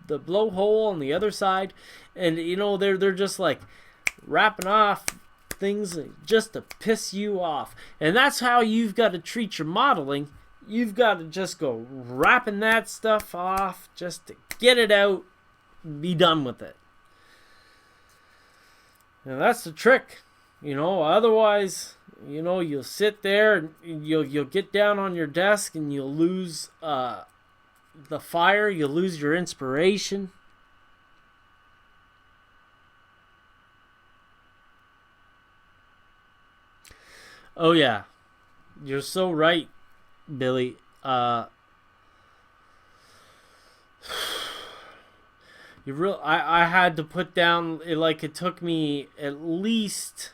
blowhole on the other side, and, you know, they're just like rapping off things just to piss you off. And that's how you've got to treat your modeling. You've got to just go rapping that stuff off just to get it out, be done with it. And that's the trick, you know. Otherwise, you know, you'll sit there and you'll get down on your desk and you'll lose the fire. You'll lose your inspiration. Oh yeah, you're so right, Billy. I had to put down, like, it took me at least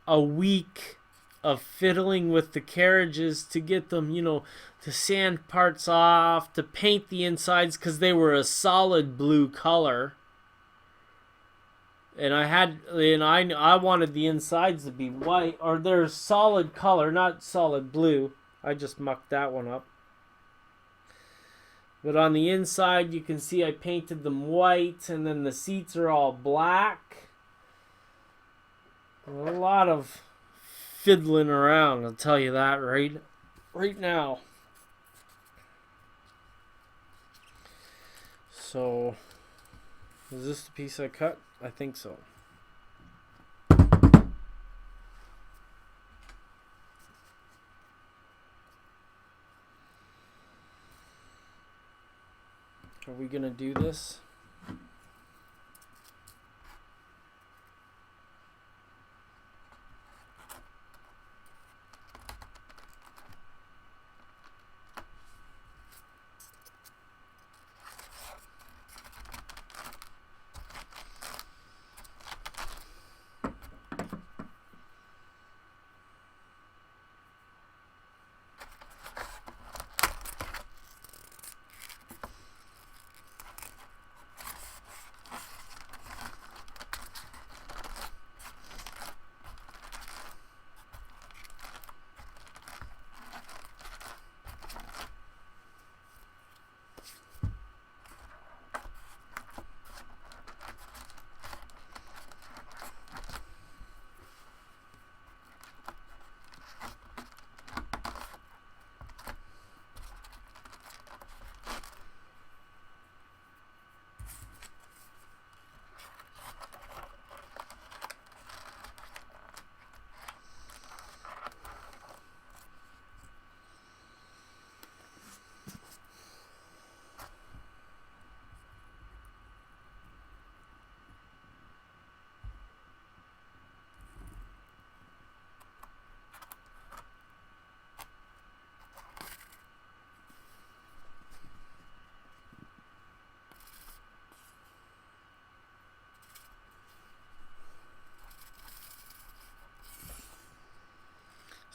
a week of fiddling with the carriages to get them, you know, to sand parts off, to paint the insides, because they were a solid blue color. And I wanted the insides to be white, or they're solid color, not solid blue. I just mucked that one up. But on the inside, you can see I painted them white, and then the seats are all black. A lot of fiddling around, I'll tell you that right now. So, is this the piece I cut? I think so. Are we gonna do this?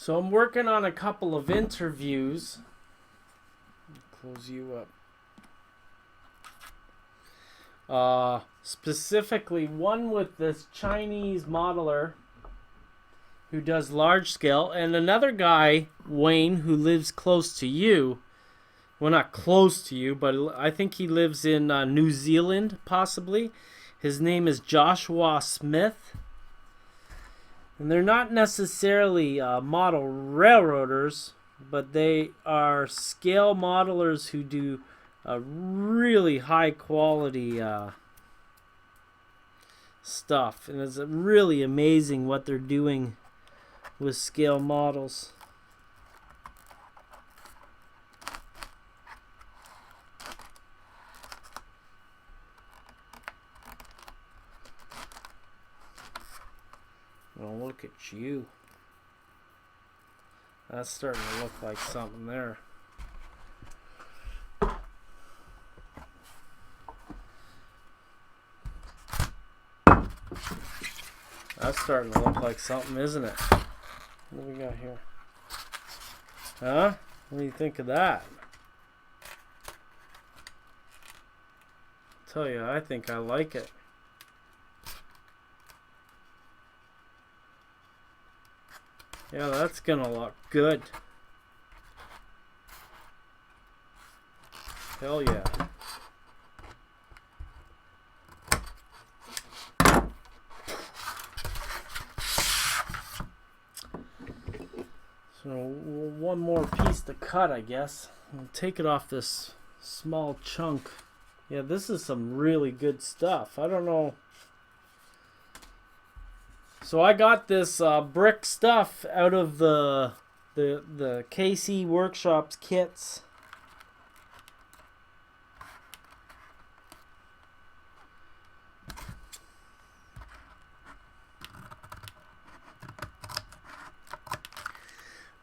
So I'm working on a couple of interviews. Close you up. Specifically one with this Chinese modeler who does large scale, and another guy, Wayne, who lives close to you. Well, not close to you, but I think he lives in New Zealand, possibly. His name is Joshua Smith. And they're not necessarily model railroaders, but they are scale modelers who do really high quality stuff. And it's really amazing what they're doing with scale models. Oh, look at you. That's starting to look like something there. That's starting to look like something, isn't it? What do we got here? Huh? What do you think of that? I tell you, I think I like it. Yeah, that's gonna look good. Hell yeah. So one more piece to cut, I guess. I'll take it off this small chunk. Yeah, this is some really good stuff. I don't know. So I got this brick stuff out of the KC Workshops kits.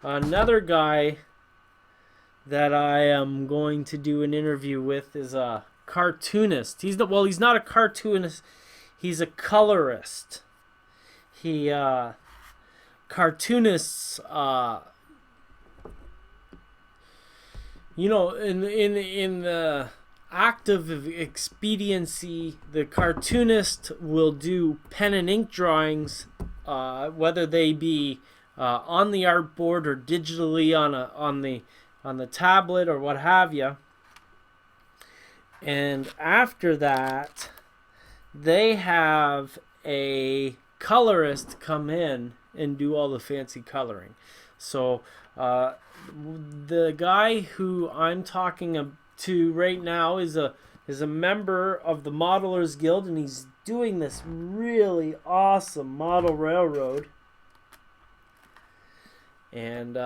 Another guy that I am going to do an interview with is a cartoonist. He's not a cartoonist. He's a colorist. He cartoonists, you know, in the act of expediency, the cartoonist will do pen and ink drawings, whether they be on the artboard or digitally on the tablet or what have you. And after that, they have a colorist come in and do all the fancy coloring. So the guy who I'm talking to right now is a member of the Modelers Guild, and he's doing this really awesome model railroad. And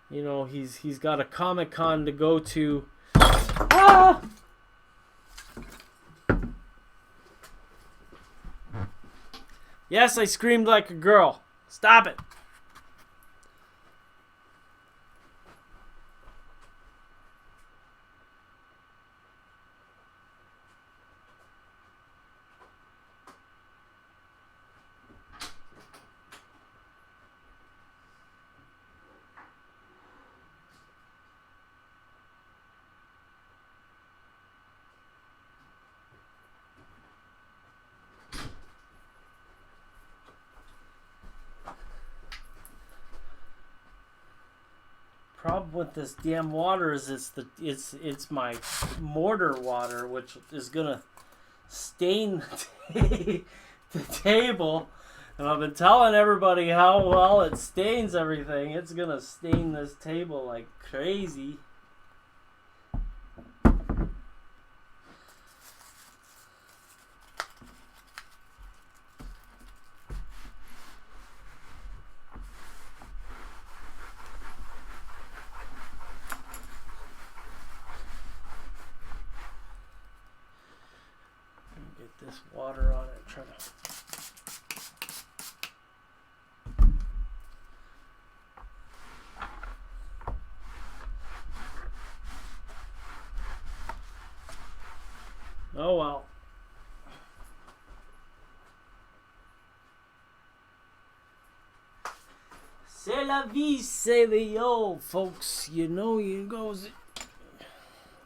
you know, he's got a Comic-Con to go to. Ah! Yes, I screamed like a girl. Stop it. Problem with this damn water is it's my mortar water, which is gonna stain the table, and I've been telling everybody how well it stains everything. It's gonna stain this table like crazy. This water on it, try to. Oh well. c'est la vie, say the old folks. You know, you goes.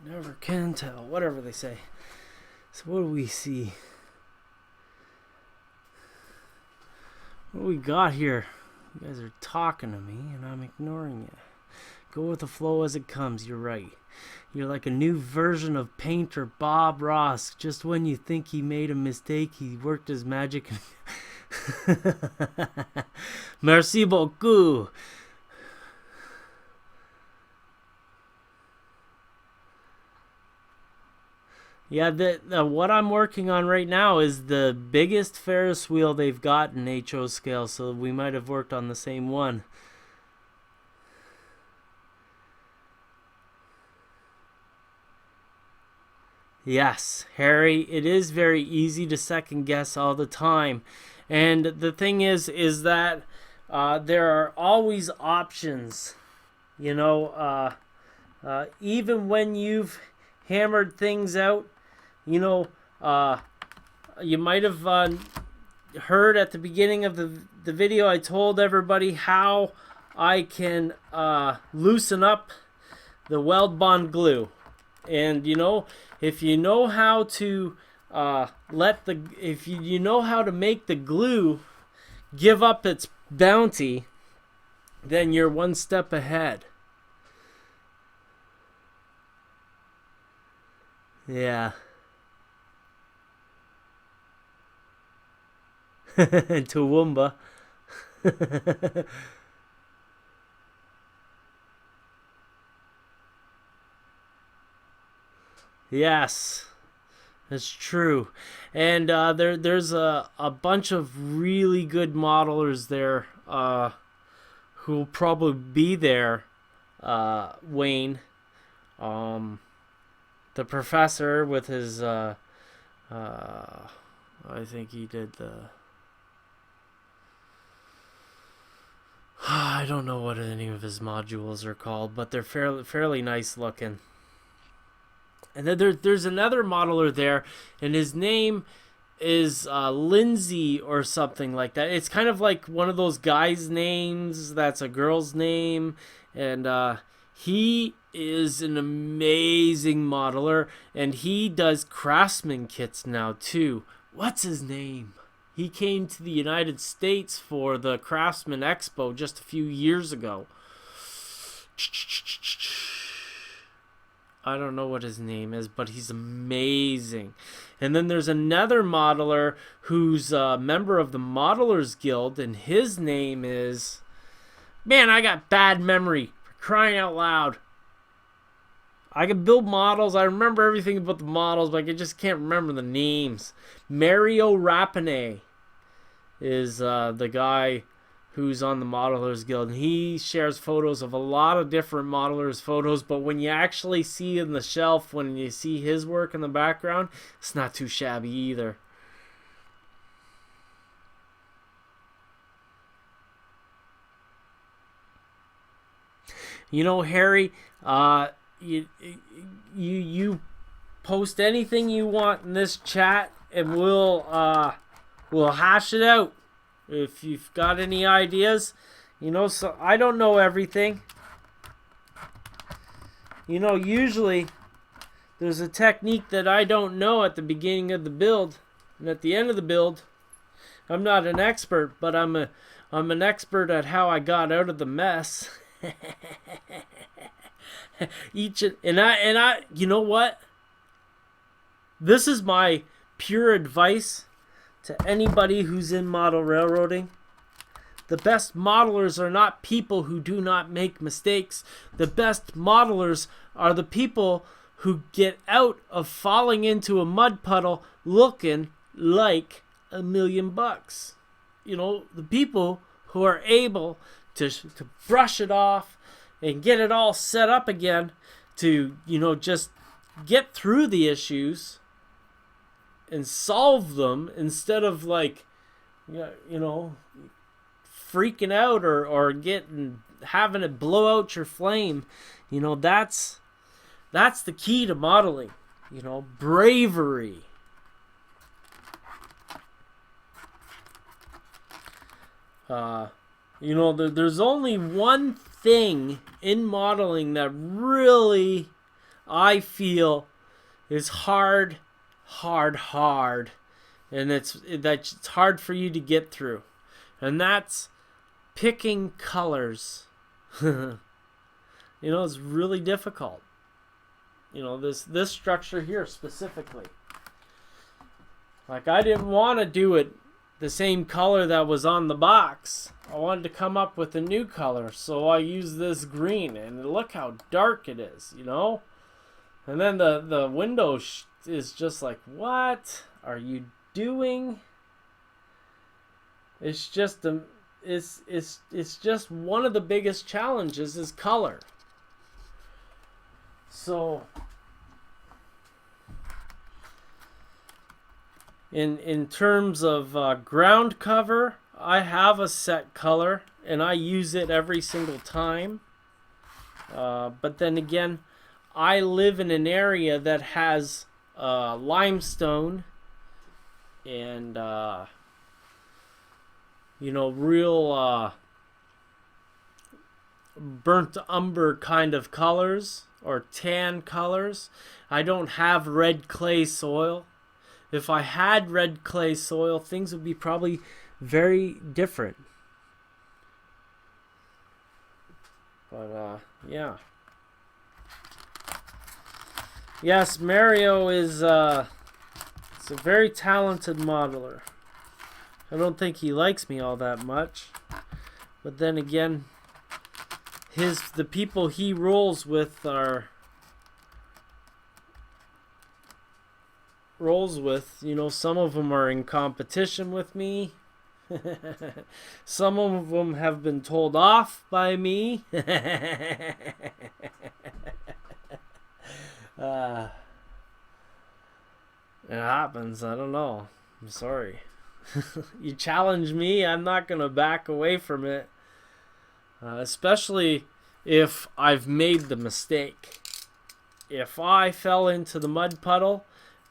Never can tell. Whatever they say. So what do we see? What do we got here? You guys are talking to me and I'm ignoring you. Go with the flow as it comes. You're right. You're like a new version of painter Bob Ross. Just when you think he made a mistake, he worked his magic. Merci beaucoup. Yeah, what I'm working on right now is the biggest Ferris wheel they've got in HO scale, so we might have worked on the same one. Yes, Harry, it is very easy to second guess all the time. And the thing is that there are always options. You know, even when you've hammered things out, you know, you might have heard at the beginning of the video, I told everybody how I can loosen up the weld bond glue. And, you know, if you know how to you know how to make the glue give up its bounty, then you're one step ahead. Yeah. Toowoomba. Yes, that's true. And there's a bunch of really good modelers there who will probably be there, Wayne. The professor with his, I think he did the... I don't know what any of his modules are called, but they're fairly nice looking. And then there's another modeler there, and his name is Lindsay or something like that. It's kind of like one of those guys' names that's a girl's name, and he is an amazing modeler, and he does craftsman kits now too. What's his name? He came to the United States for the Craftsman Expo just a few years ago. I don't know what his name is, but he's amazing. And then there's another modeler who's a member of the Modelers Guild, and his name is... Man, I got bad memory. For crying out loud. I can build models. I remember everything about the models, but I just can't remember the names. Mario Rapine is the guy who's on the Modelers Guild. And he shares photos of a lot of different modelers' photos, but when you actually see in the shelf, when you see his work in the background, it's not too shabby either. You know, Harry, you post anything you want in this chat, and we'll hash it out. If you've got any ideas, you know, so I don't know everything. You know, usually there's a technique that I don't know at the beginning of the build, and at the end of the build, I'm not an expert, but I'm an expert at how I got out of the mess. I you know what? This is my pure advice to anybody who's in model railroading. The best modelers are not people who do not make mistakes. The best modelers are the people who get out of falling into a mud puddle looking like $1,000,000. You know, the people who are able to brush it off and get it all set up again to, you know, just get through the issues and solve them instead of, like, you know, freaking out or having it blow out your flame. You know, that's the key to modeling. You know, bravery. You know, there's only one thing in modeling that really I feel is hard, and it's hard for you to get through, and that's picking colors. You know, it's really difficult. You know, this structure here specifically. Like, I didn't want to do it the same color that was on the box. I wanted to come up with a new color, so I used this green, and look how dark it is, you know? And then the window is just like, what are you doing? It's just it's just one of the biggest challenges is color. So in terms of ground cover, I have a set color and I use it every single time. But then again, I live in an area that has limestone and you know, real burnt umber kind of colors or tan colors. I don't have red clay soil. If I had red clay soil, things would be probably very different. But yeah. Yes, Mario is a very talented modeler. I don't think he likes me all that much. But then again, the people he rolls with you know, some of them are in competition with me. Some of them have been told off by me. It happens. I don't know. I'm sorry. You challenge me, I'm not going to back away from it. Especially if I've made the mistake. If I fell into the mud puddle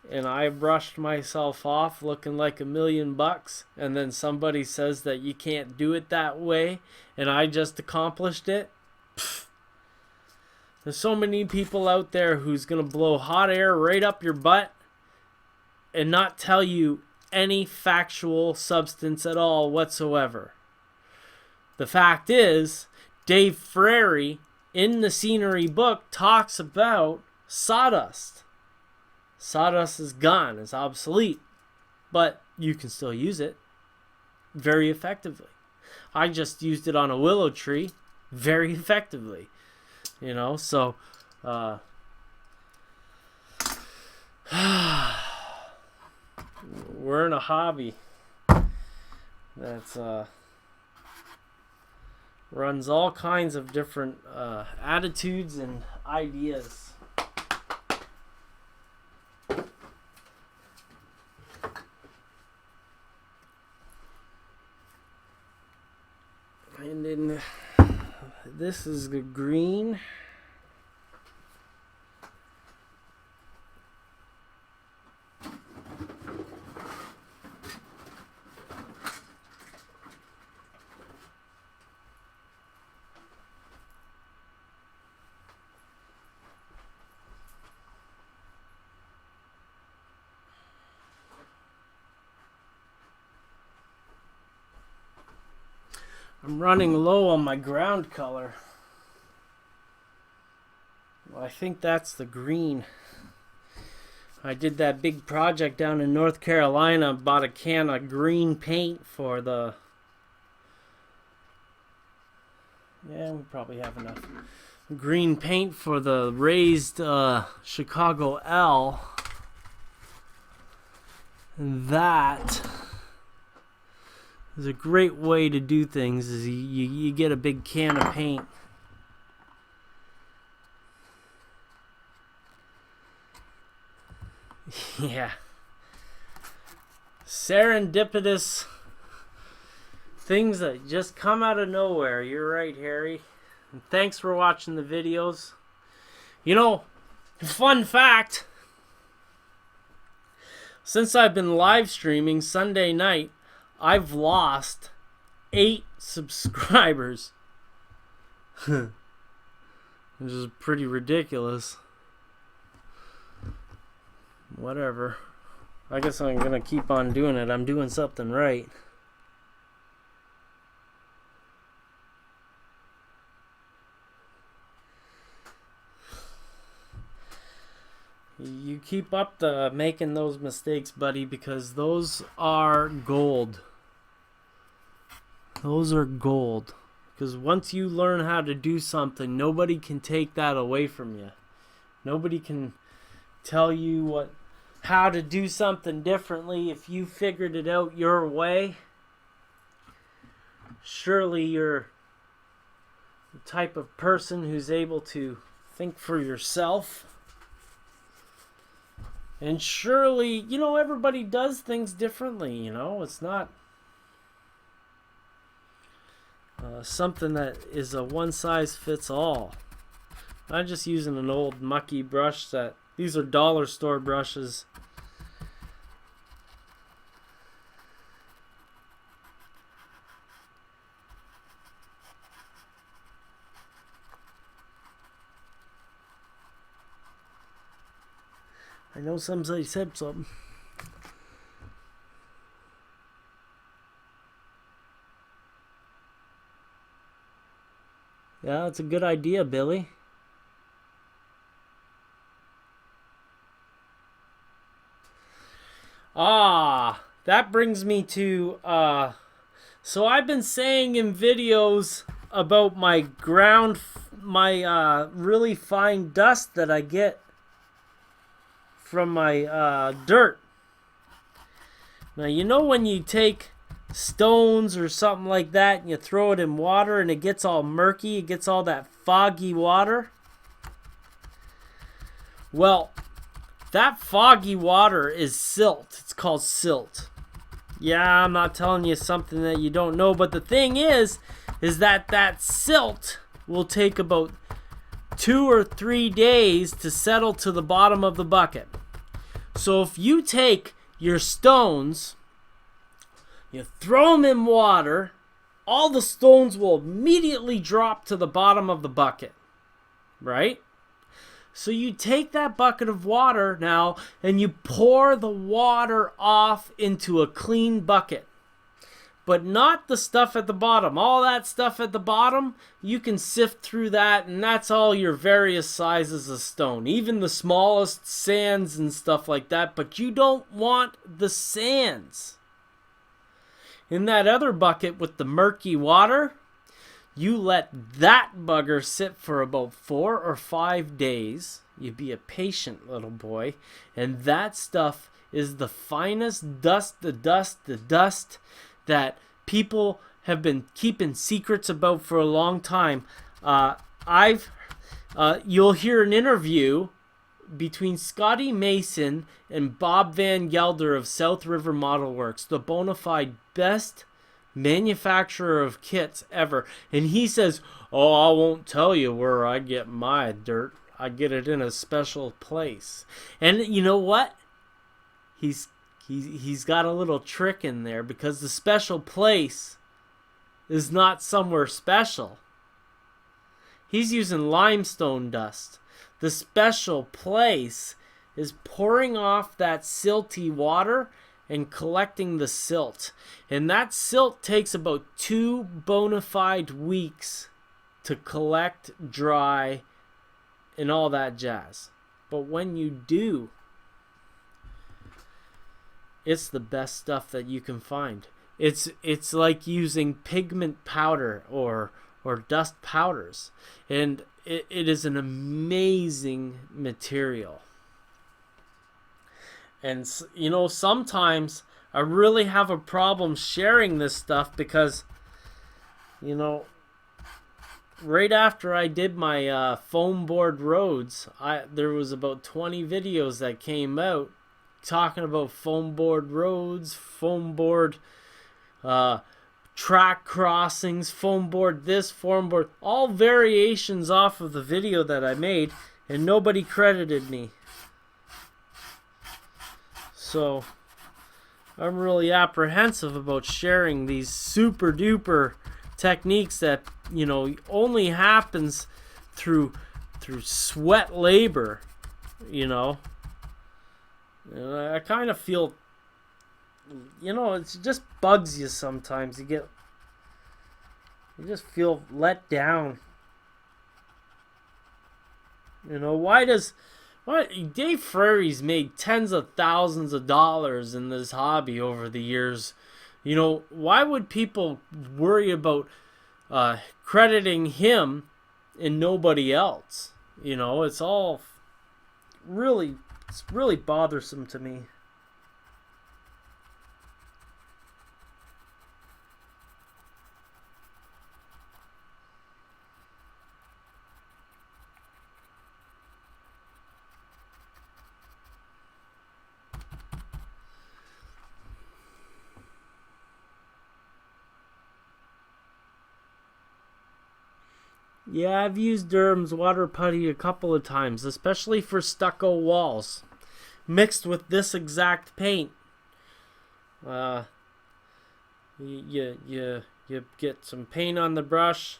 and I brushed myself off looking like $1,000,000, and then somebody says that you can't do it that way, and I just accomplished it, there's so many people out there who's going to blow hot air right up your butt and not tell you any factual substance at all whatsoever. The fact is, Dave Frary in the scenery book talks about sawdust. Sawdust is gone, it's obsolete, but you can still use it very effectively. I just used it on a willow tree very effectively, you know, so we're in a hobby that's runs all kinds of different attitudes and ideas. And then this is the green. I'm running low on my ground color. Well, I think that's the green. I did that big project down in North Carolina, bought a can of green paint for the... Yeah, we probably have enough green paint for the raised Chicago L. And that is a great way to do things, is you get a big can of paint. Yeah. Serendipitous things that just come out of nowhere. You're right, Harry. And thanks for watching the videos. You know, fun fact, since I've been live streaming Sunday night, I've lost 8 subscribers. Which is pretty ridiculous. Whatever. I guess I'm gonna keep on doing it. I'm doing something right. You keep up the making those mistakes, buddy, because those are gold. Those are gold. Because once you learn how to do something, nobody can take that away from you. Nobody can tell you how to do something differently. If you figured it out your way, surely you're the type of person who's able to think for yourself. And surely, you know, everybody does things differently, you know. It's not something that is a one-size-fits-all. I'm just using an old mucky brush these are dollar store brushes. I know somebody said something. Yeah, that's a good idea, Billy. That brings me to, so I've been saying in videos about my really fine dust that I get from my dirt. Now, you know when you take stones or something like that and you throw it in water and it gets all murky, it gets all that foggy water? Well, that foggy water is silt. It's called silt. Yeah, I'm not telling you something that you don't know, but the thing is that silt will take about 2 or 3 days to settle to the bottom of the bucket. So if you take your stones, you throw them in water, all the stones will immediately drop to the bottom of the bucket, right? So you take that bucket of water now and you pour the water off into a clean bucket. But not the stuff at the bottom. All that stuff at the bottom, you can sift through that, and that's all your various sizes of stone. Even the smallest sands and stuff like that, but you don't want the sands. In that other bucket with the murky water, you let that bugger sit for about 4 or 5 days. You be a patient little boy. And that stuff is the finest dust, the dust that people have been keeping secrets about for a long time. You'll hear an interview between Scotty Mason and Bob Van Gelder of South River Model Works, the bona fide best manufacturer of kits ever. And he says, oh, I won't tell you where I get my dirt. I get it in a special place. And you know what? He's got a little trick in there, because the special place is not somewhere special. He's using limestone dust. The special place is pouring off that silty water and collecting the silt. And that silt takes about 2 bona fide weeks to collect, dry, and all that jazz. But when you do, it's the best stuff that you can find. It's like using pigment powder or dust powders. And it is an amazing material. And, you know, sometimes I really have a problem sharing this stuff because, you know, right after I did my foam board roads, there was about 20 videos that came out talking about foam board roads, foam board track crossings, foam board this, foam board, all variations off of the video that I made, and nobody credited me. So I'm really apprehensive about sharing these super duper techniques that, you know, only happens through sweat labor, you know. And I kind of feel, you know, it just bugs you sometimes. You just feel let down. You know, why Dave Frary's made tens of thousands of dollars in this hobby over the years. You know, why would people worry about crediting him and nobody else? You know, it's really bothersome to me. Yeah, I've used Durham's water putty a couple of times, especially for stucco walls, mixed with this exact paint. You get some paint on the brush,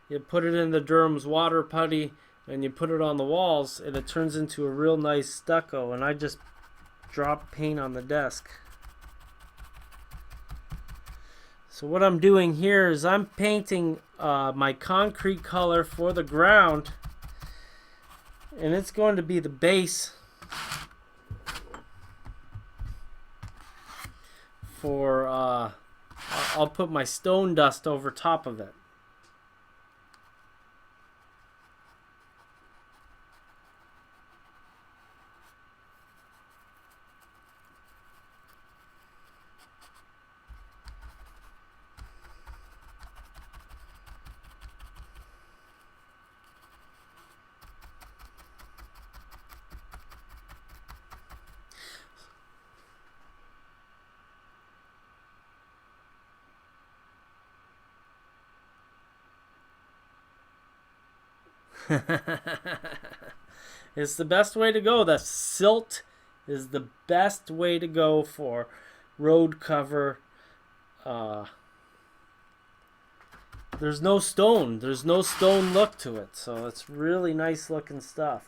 you put it in the Durham's water putty, and you put it on the walls, and it turns into a real nice stucco. And I just drop paint on the desk. So what I'm doing here is I'm painting my concrete color for the ground, and it's going to be the base for I'll put my stone dust over top of it. It's the best way to go. The silt is the best way to go for road cover. There's no stone. There's no stone look to it. So it's really nice looking stuff.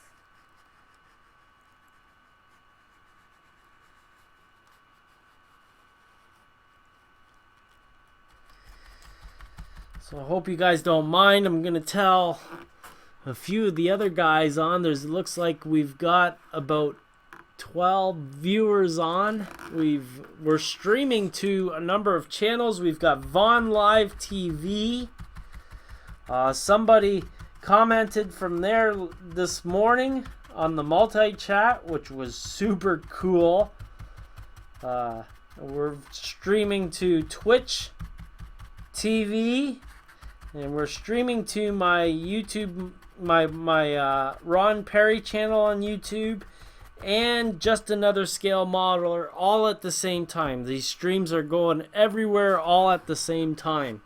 So I hope you guys don't mind. I'm going to tell a few of the other guys on. It looks like we've got about 12 viewers on. We're streaming to a number of channels. We've got Vaughn Live TV. Somebody commented from there this morning on the multi-chat, which was super cool. We're streaming to Twitch TV, and we're streaming to my YouTube, my Ron Pare channel on YouTube, and Just Another Scale Modeler, all at the same time. These streams are going everywhere all at the same time.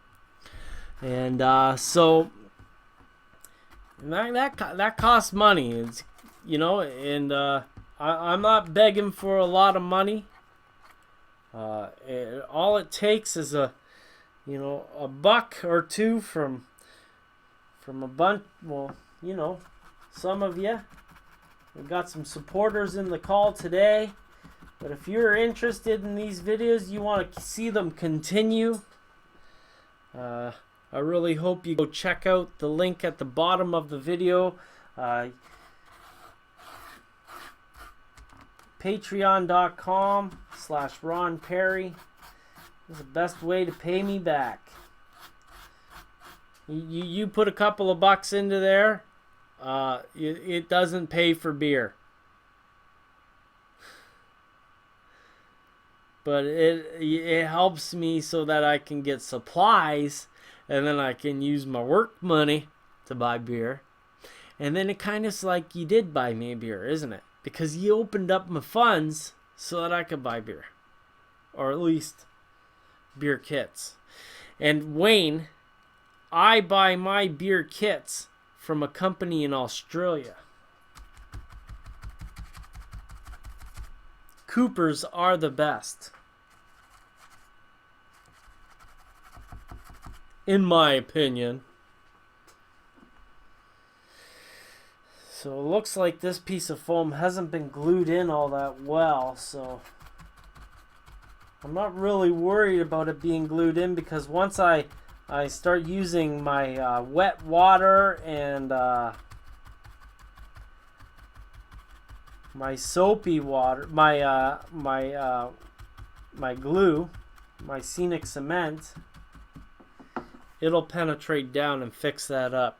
And so that costs money. It's, you know, and I'm not begging for a lot of money. All it takes is a buck or two from a bunch. Well, you know, some of you. We've got some supporters in the call today. But if you're interested in these videos, you want to see them continue, I really hope you go check out the link at the bottom of the video. Patreon.com/Ron Pare is the best way to pay me back. You put a couple of bucks into there, it doesn't pay for beer. But it helps me so that I can get supplies, and then I can use my work money to buy beer. And then it kind of like you did buy me a beer, isn't it? Because you opened up my funds so that I could buy beer. Or at least beer kits. And Wayne, I buy my beer kits from a company in Australia. Coopers are the best. in my opinion. So it looks like this piece of foam hasn't been glued in all that well, so I'm not really worried about it being glued in, because once I start using my wet water and my soapy water, my glue, my scenic cement, it'll penetrate down and fix that up.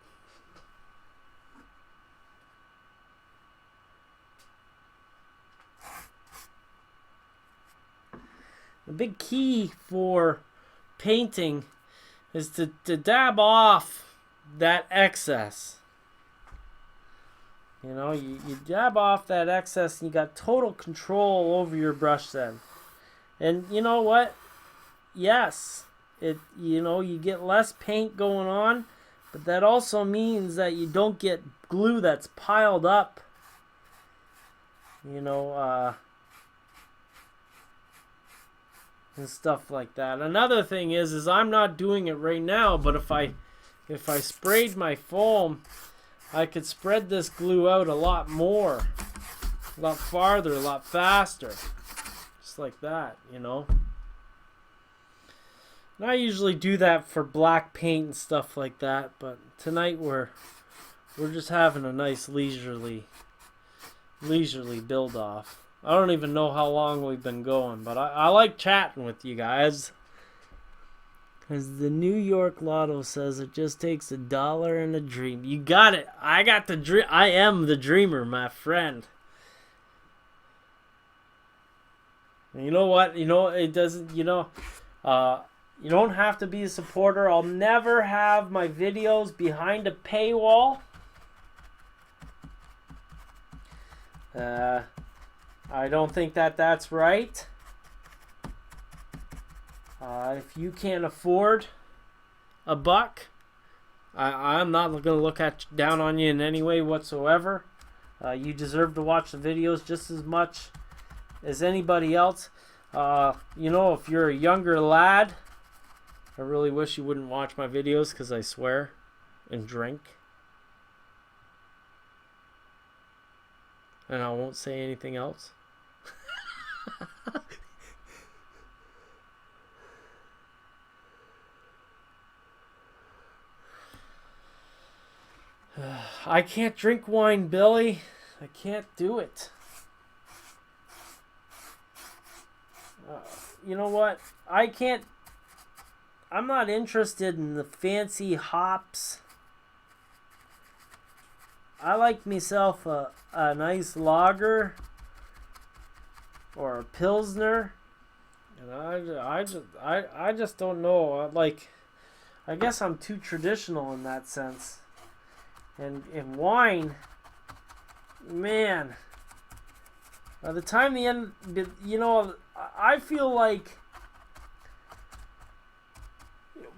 The big key for painting is to dab off that excess. You know, you dab off that excess and you got total control over your brush then. And you know what? Yes, you get less paint going on, but that also means that you don't get glue that's piled up. And stuff like that. Another thing is I'm not doing it right now, but if I sprayed my foam, I could spread this glue out a lot more, a lot farther, a lot faster, just like that, And I usually do that for black paint and stuff like that, but tonight we're just having a nice leisurely build off. I don't even know how long we've been going, but I like chatting with you guys. As the New York Lotto says, it just takes $1 and a dream. You got it. I got the dream. I am the dreamer, my friend. And you know what? It doesn't, you don't have to be a supporter. I'll never have my videos behind a paywall. I don't think that's right. If you can't afford $1, I'm not going to look down on you in any way whatsoever. You deserve to watch the videos just as much as anybody else. If you're a younger lad, I really wish you wouldn't watch my videos because I swear and drink. And I won't say anything else. I can't drink wine, Billy. I can't do it. You know what? I'm not interested in the fancy hops. I like myself a nice lager or a pilsner, and I just don't know. I guess I'm too traditional in that sense. And wine, man, by the time the end, I feel like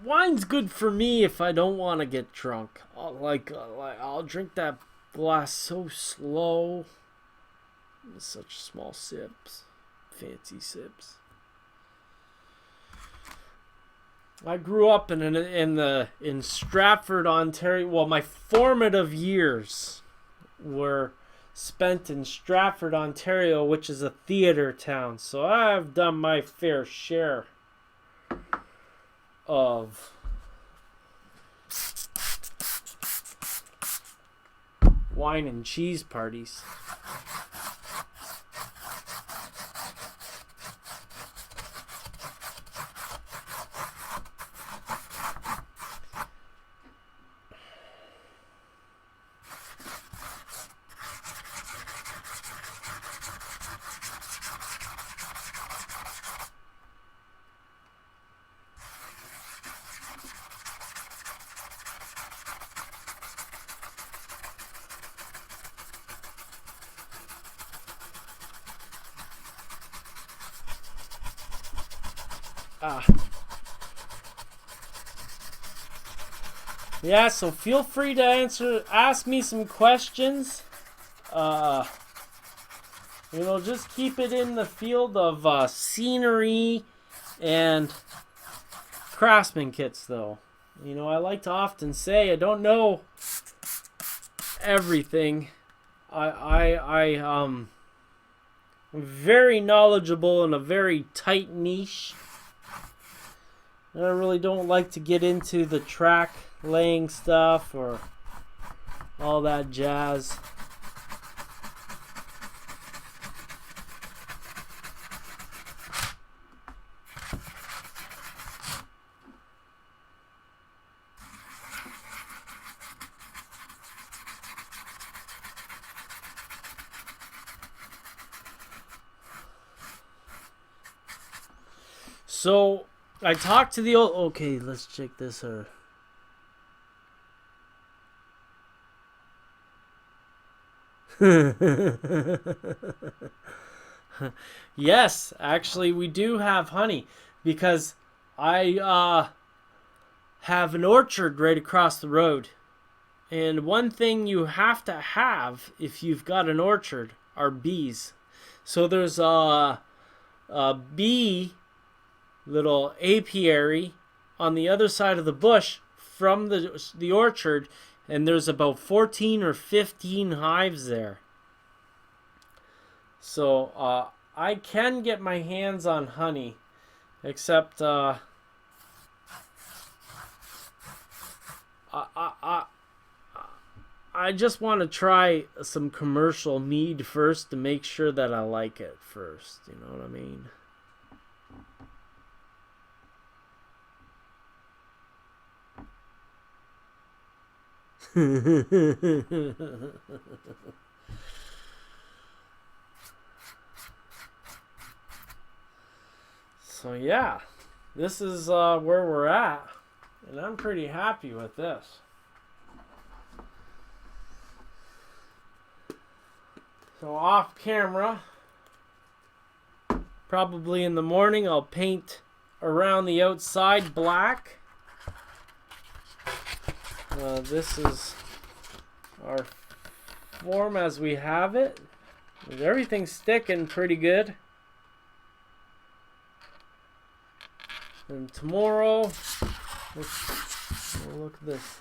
wine's good for me if I don't want to get drunk. I'll drink that glass so slow, such small sips, fancy sips. I grew up in Stratford, Ontario. Well, my formative years were spent in Stratford, Ontario, which is a theater town. So I've done my fair share of wine and cheese parties. Yeah, so feel free to ask me some questions. Just keep it in the field of scenery and craftsman kits, though. You know, I like to often say I don't know everything. I'm very knowledgeable in a very tight niche. I really don't like to get into the track laying stuff or all that jazz. So I talked to the old. Okay, let's check this out. Yes, actually, we do have honey because I have an orchard right across the road. And one thing you have to have if you've got an orchard are bees. So there's a bee little apiary on the other side of the bush from the orchard, and there's about 14 or 15 hives there. So I can get my hands on honey, except I just want to try some commercial mead first to make sure that I like it first. You know what I mean? So yeah, this is where we're at, and I'm pretty happy with this. So off camera, probably in the morning, I'll paint around the outside black. This is our form as we have it. Everything's sticking pretty good. And tomorrow, look at this.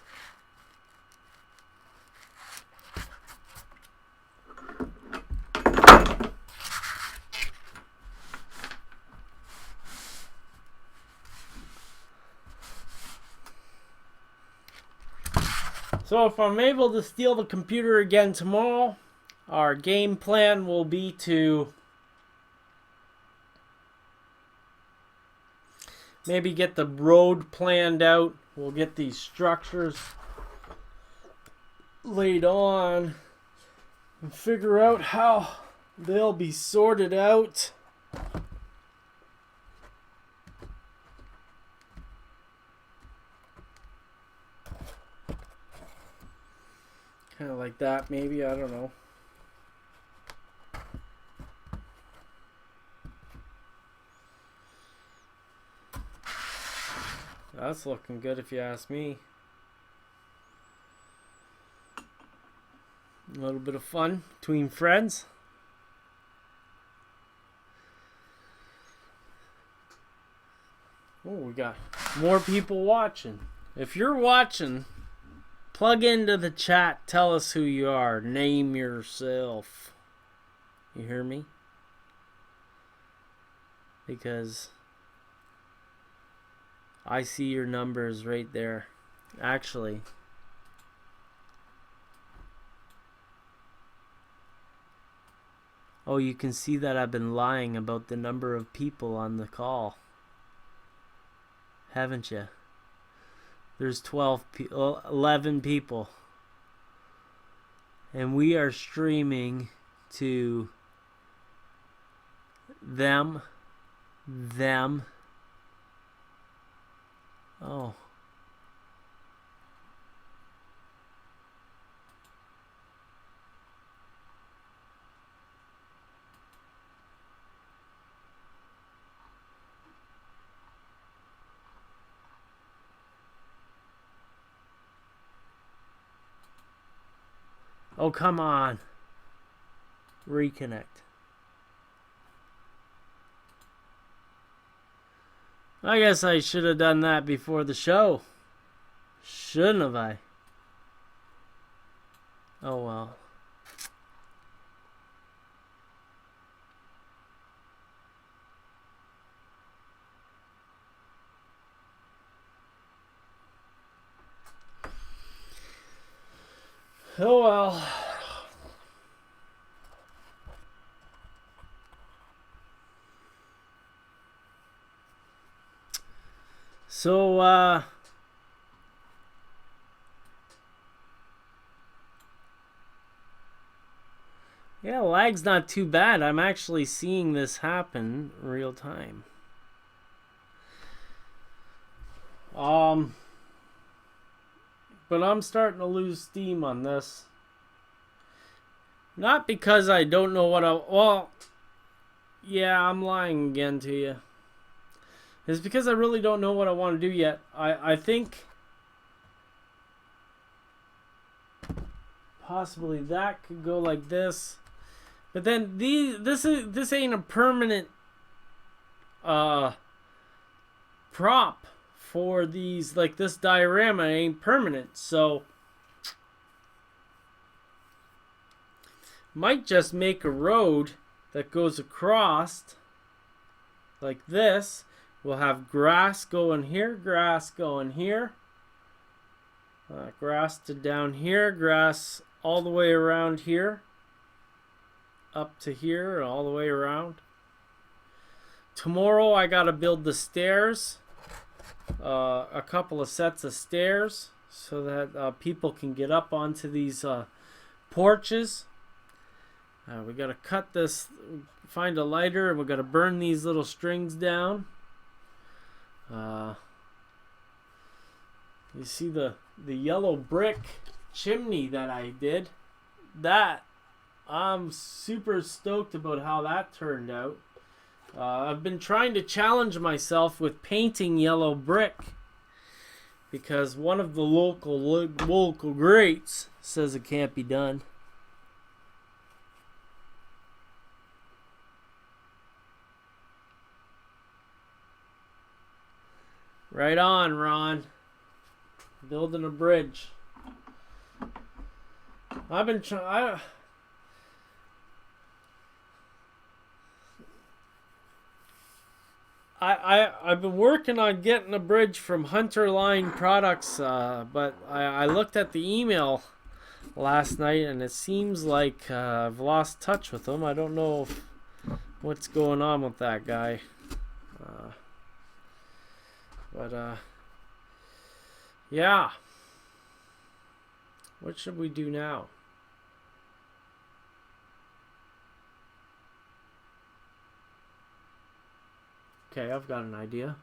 So if I'm able to steal the computer again tomorrow, our game plan will be to maybe get the road planned out. We'll get these structures laid on and figure out how they'll be sorted out. Kind of like that, maybe. I don't know. That's looking good if you ask me. A little bit of fun between friends. Oh, we got more people watching. If you're watching, plug into the chat. Tell us who you are. Name yourself. You hear me? Because I see your numbers right there. Actually, oh, you can see that I've been lying about the number of people on the call. Haven't you? There's 11 people. And we are streaming to them. Oh. Oh, come on. Reconnect. I guess I should have done that before the show. Shouldn't have I? Oh well. Oh well. So, yeah, lag's not too bad. I'm actually seeing this happen real time. But I'm starting to lose steam on this. Not because I don't know what well, yeah, I'm lying again to you. It's because I really don't know what I want to do yet. I think possibly that could go like this. But then this ain't a permanent prop for these. Like, this diorama ain't permanent, so might just make a road that goes across like this. We'll have grass going here, grass going here, grass to down here, grass all the way around here, up to here, all the way around. Tomorrow I gotta build the stairs, a couple of sets of stairs, so that people can get up onto these porches. We gotta cut this, find a lighter, and we gotta burn these little strings down. You see the yellow brick chimney that I did? That, I'm super stoked about how that turned out. I've been trying to challenge myself with painting yellow brick because one of the local greats says it can't be done. Right on, Ron. Building a bridge. I've been trying. I've been working on getting a bridge from Hunter Line Products, but I looked at the email last night and it seems like I've lost touch with them. I don't know what's going on with that guy. But yeah. What should we do now? Okay, I've got an idea.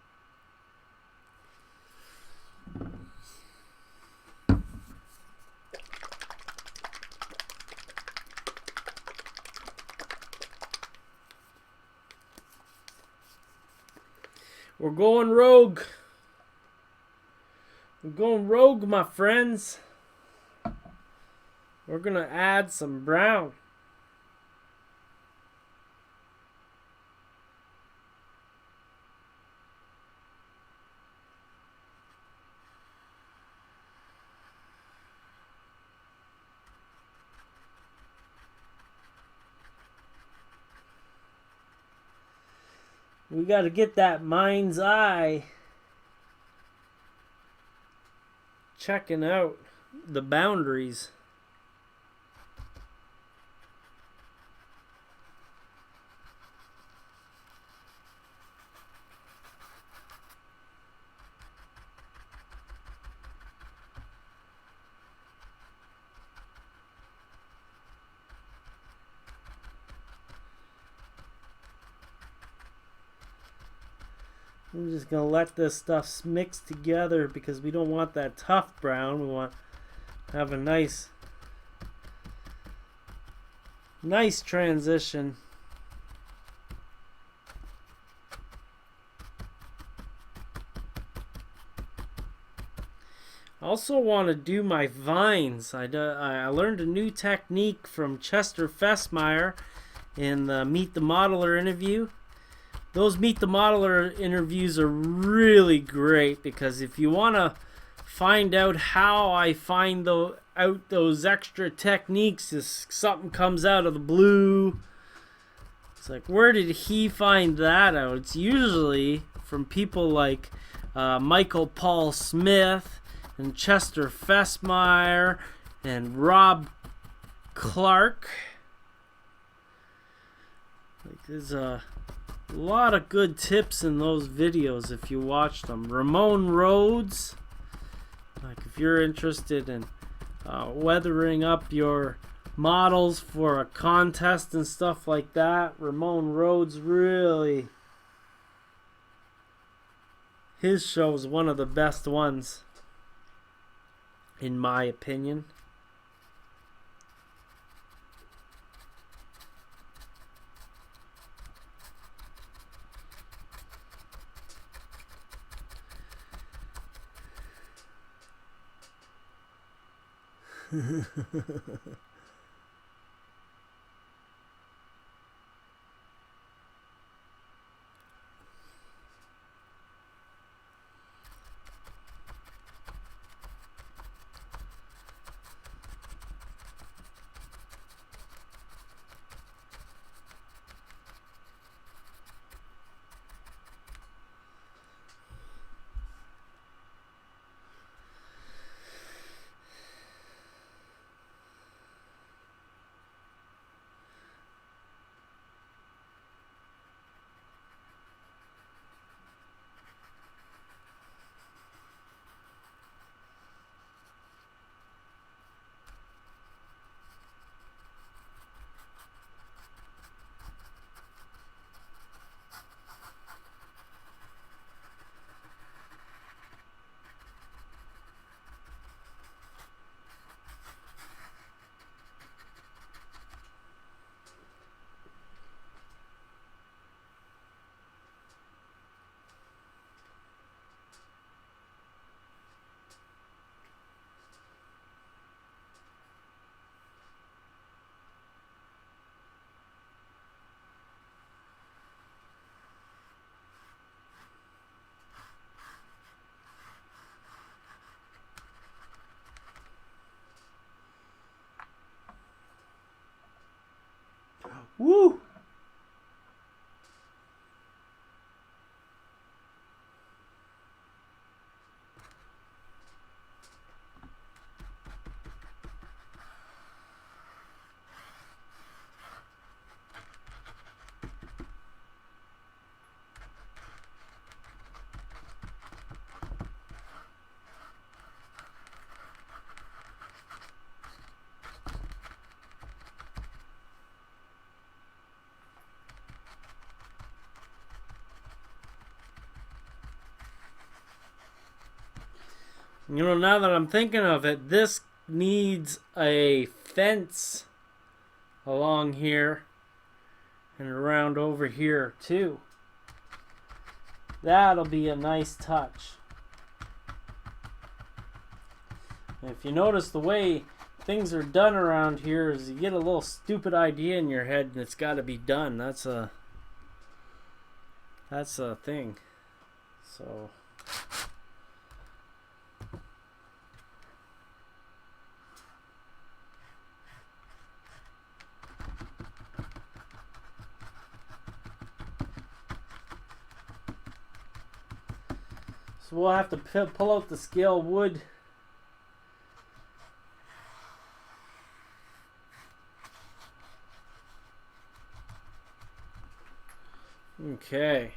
We're going rogue. We're going rogue, my friends. We're gonna add some brown. We got to get that mind's eye checking out the boundaries. I'm just going to let this stuff mix together because we don't want that tough brown. We want to have a nice transition. I also want to do my vines. I learned a new technique from Chester Fessmeyer in the Meet the Modeler interview. Those Meet the Modeler interviews are really great because if you want to find out how I find out those extra techniques. If something comes out of the blue, it's like, where did he find that out? It's usually from people like Michael Paul Smith and Chester Fessmeyer and Rob Clark. Like, there's a lot of good tips in those videos if you watch them. Ramon Rhodes, like if you're interested in weathering up your models for a contest and stuff like that, Ramon Rhodes, really, his show is one of the best ones in my opinion. Woo! You know, now that I'm thinking of it, this needs a fence along here and around over here too. That'll be a nice touch. And if you notice, the way things are done around here is you get a little stupid idea in your head and it's got to be done. That's a thing. So we'll have to pull out the scale wood. Okay.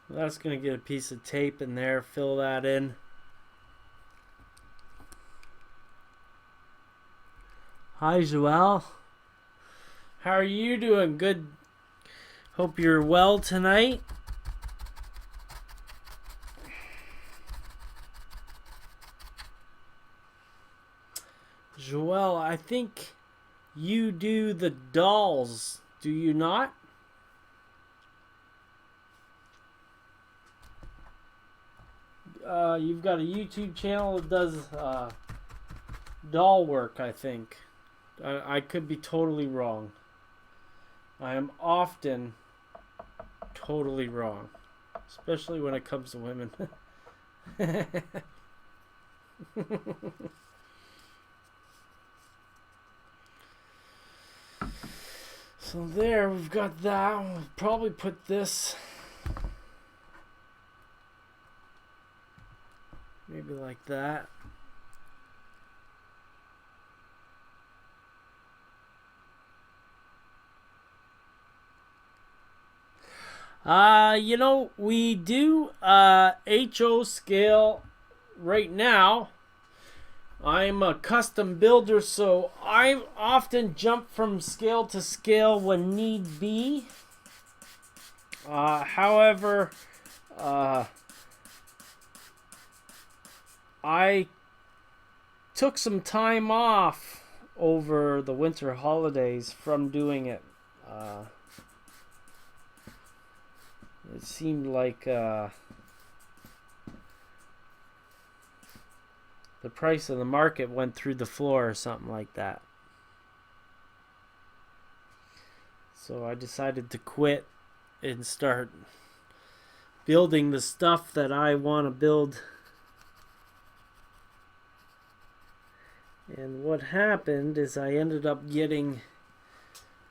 That's going to get a piece of tape in there, fill that in. Hi, Joelle. How are you doing? Good. Hope you're well tonight. Joelle, I think you do the dolls, do you not? You've got a YouTube channel that does doll work, I think. I could be totally wrong. I am often totally wrong, especially when it comes to women. So there, we've got that. We'll probably put this maybe like that. You know, we do HO scale right now. I'm a custom builder, so I often jump from scale to scale when need be. However, I took some time off over the winter holidays from doing it. It seemed like the price of the market went through the floor or something like that. So I decided to quit and start building the stuff that I want to build. And what happened is I ended up getting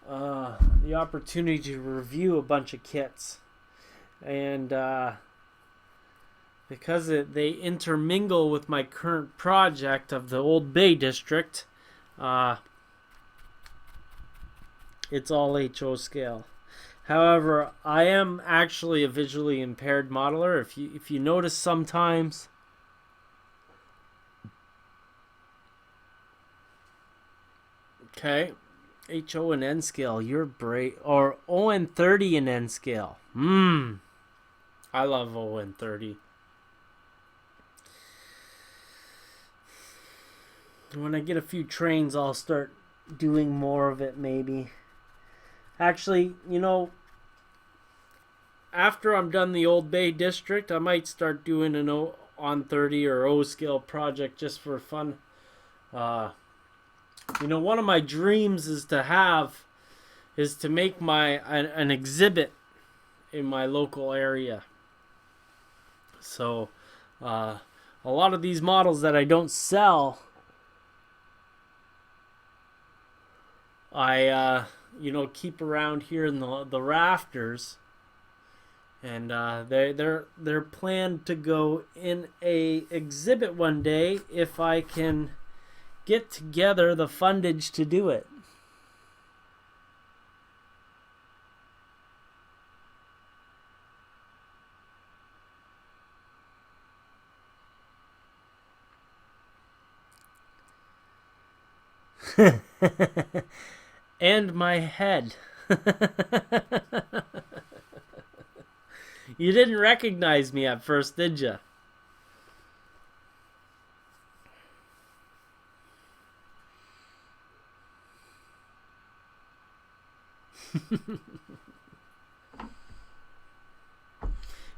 the opportunity to review a bunch of kits. And because they intermingle with my current project of the Old Bay District, it's all HO scale. However, I am actually a visually impaired modeler. If you notice sometimes, okay, HO and N scale, you're brave, or O and 30 and N scale. I love O and 30. When I get a few trains, I'll start doing more of it, maybe. Actually, you know, after I'm done the Old Bay District, I might start doing an O on 30 or O scale project just for fun. You know, one of my dreams is to make an exhibit in my local area. So a lot of these models that I don't sell, I you know, keep around here in the rafters, and they're planned to go in a exhibit one day if I can get together the fundage to do it. And my head. You didn't recognize me at first, did you?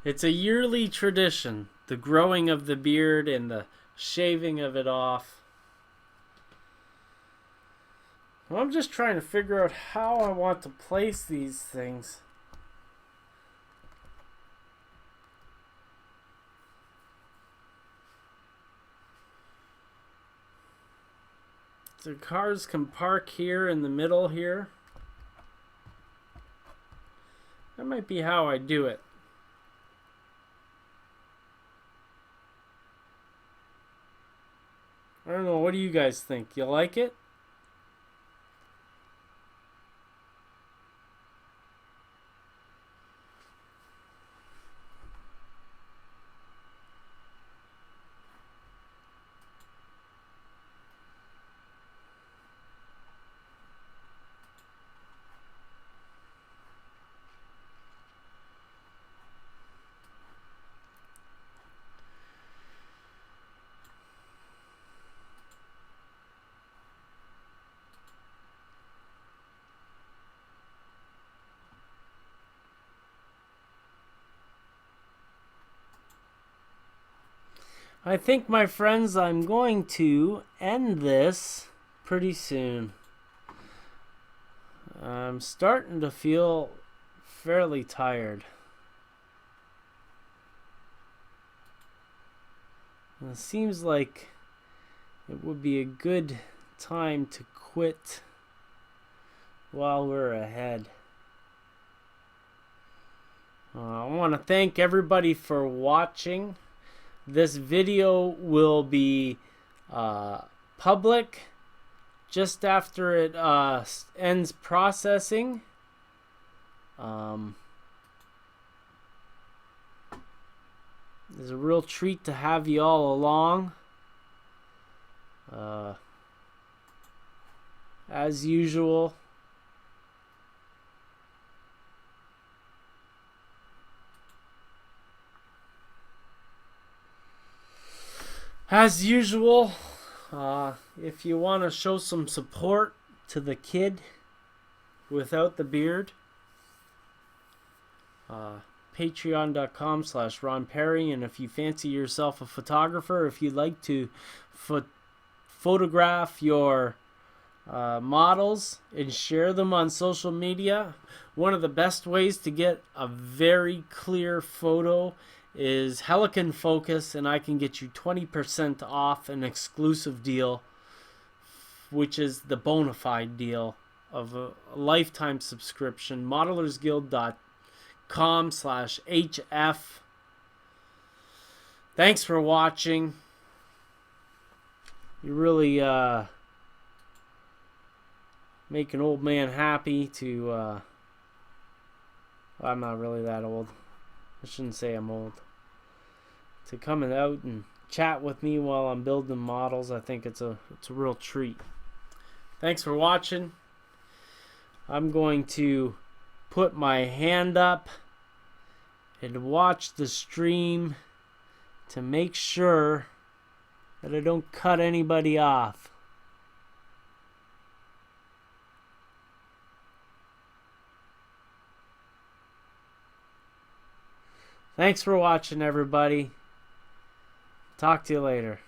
It's a yearly tradition, the growing of the beard and the shaving of it off. Well, I'm just trying to figure out how I want to place these things. The cars can park here in the middle here. That might be how I do it. I don't know. What do you guys think? You like it? I think, my friends, I'm going to end this pretty soon. I'm starting to feel fairly tired. And it seems like it would be a good time to quit while we're ahead. I want to thank everybody for watching. This video will be public just after it ends processing. It's a real treat to have you all along. As usual, if you want to show some support to the kid without the beard, patreon.com/Ron Pare. And if you fancy yourself a photographer, if you'd like to photograph your models and share them on social media, one of the best ways to get a very clear photo is Helicon Focus, and I can get you 20% off an exclusive deal, which is the bona fide deal of a lifetime subscription. modelersguild.com/HF. Thanks for watching. You really make an old man happy to well, I'm not really that old. I shouldn't say I'm old. To come out and chat with me while I'm building models, I think it's a real treat. Thanks for watching. I'm going to put my hand up and watch the stream to make sure that I don't cut anybody off. Thanks for watching, everybody. Talk to you later.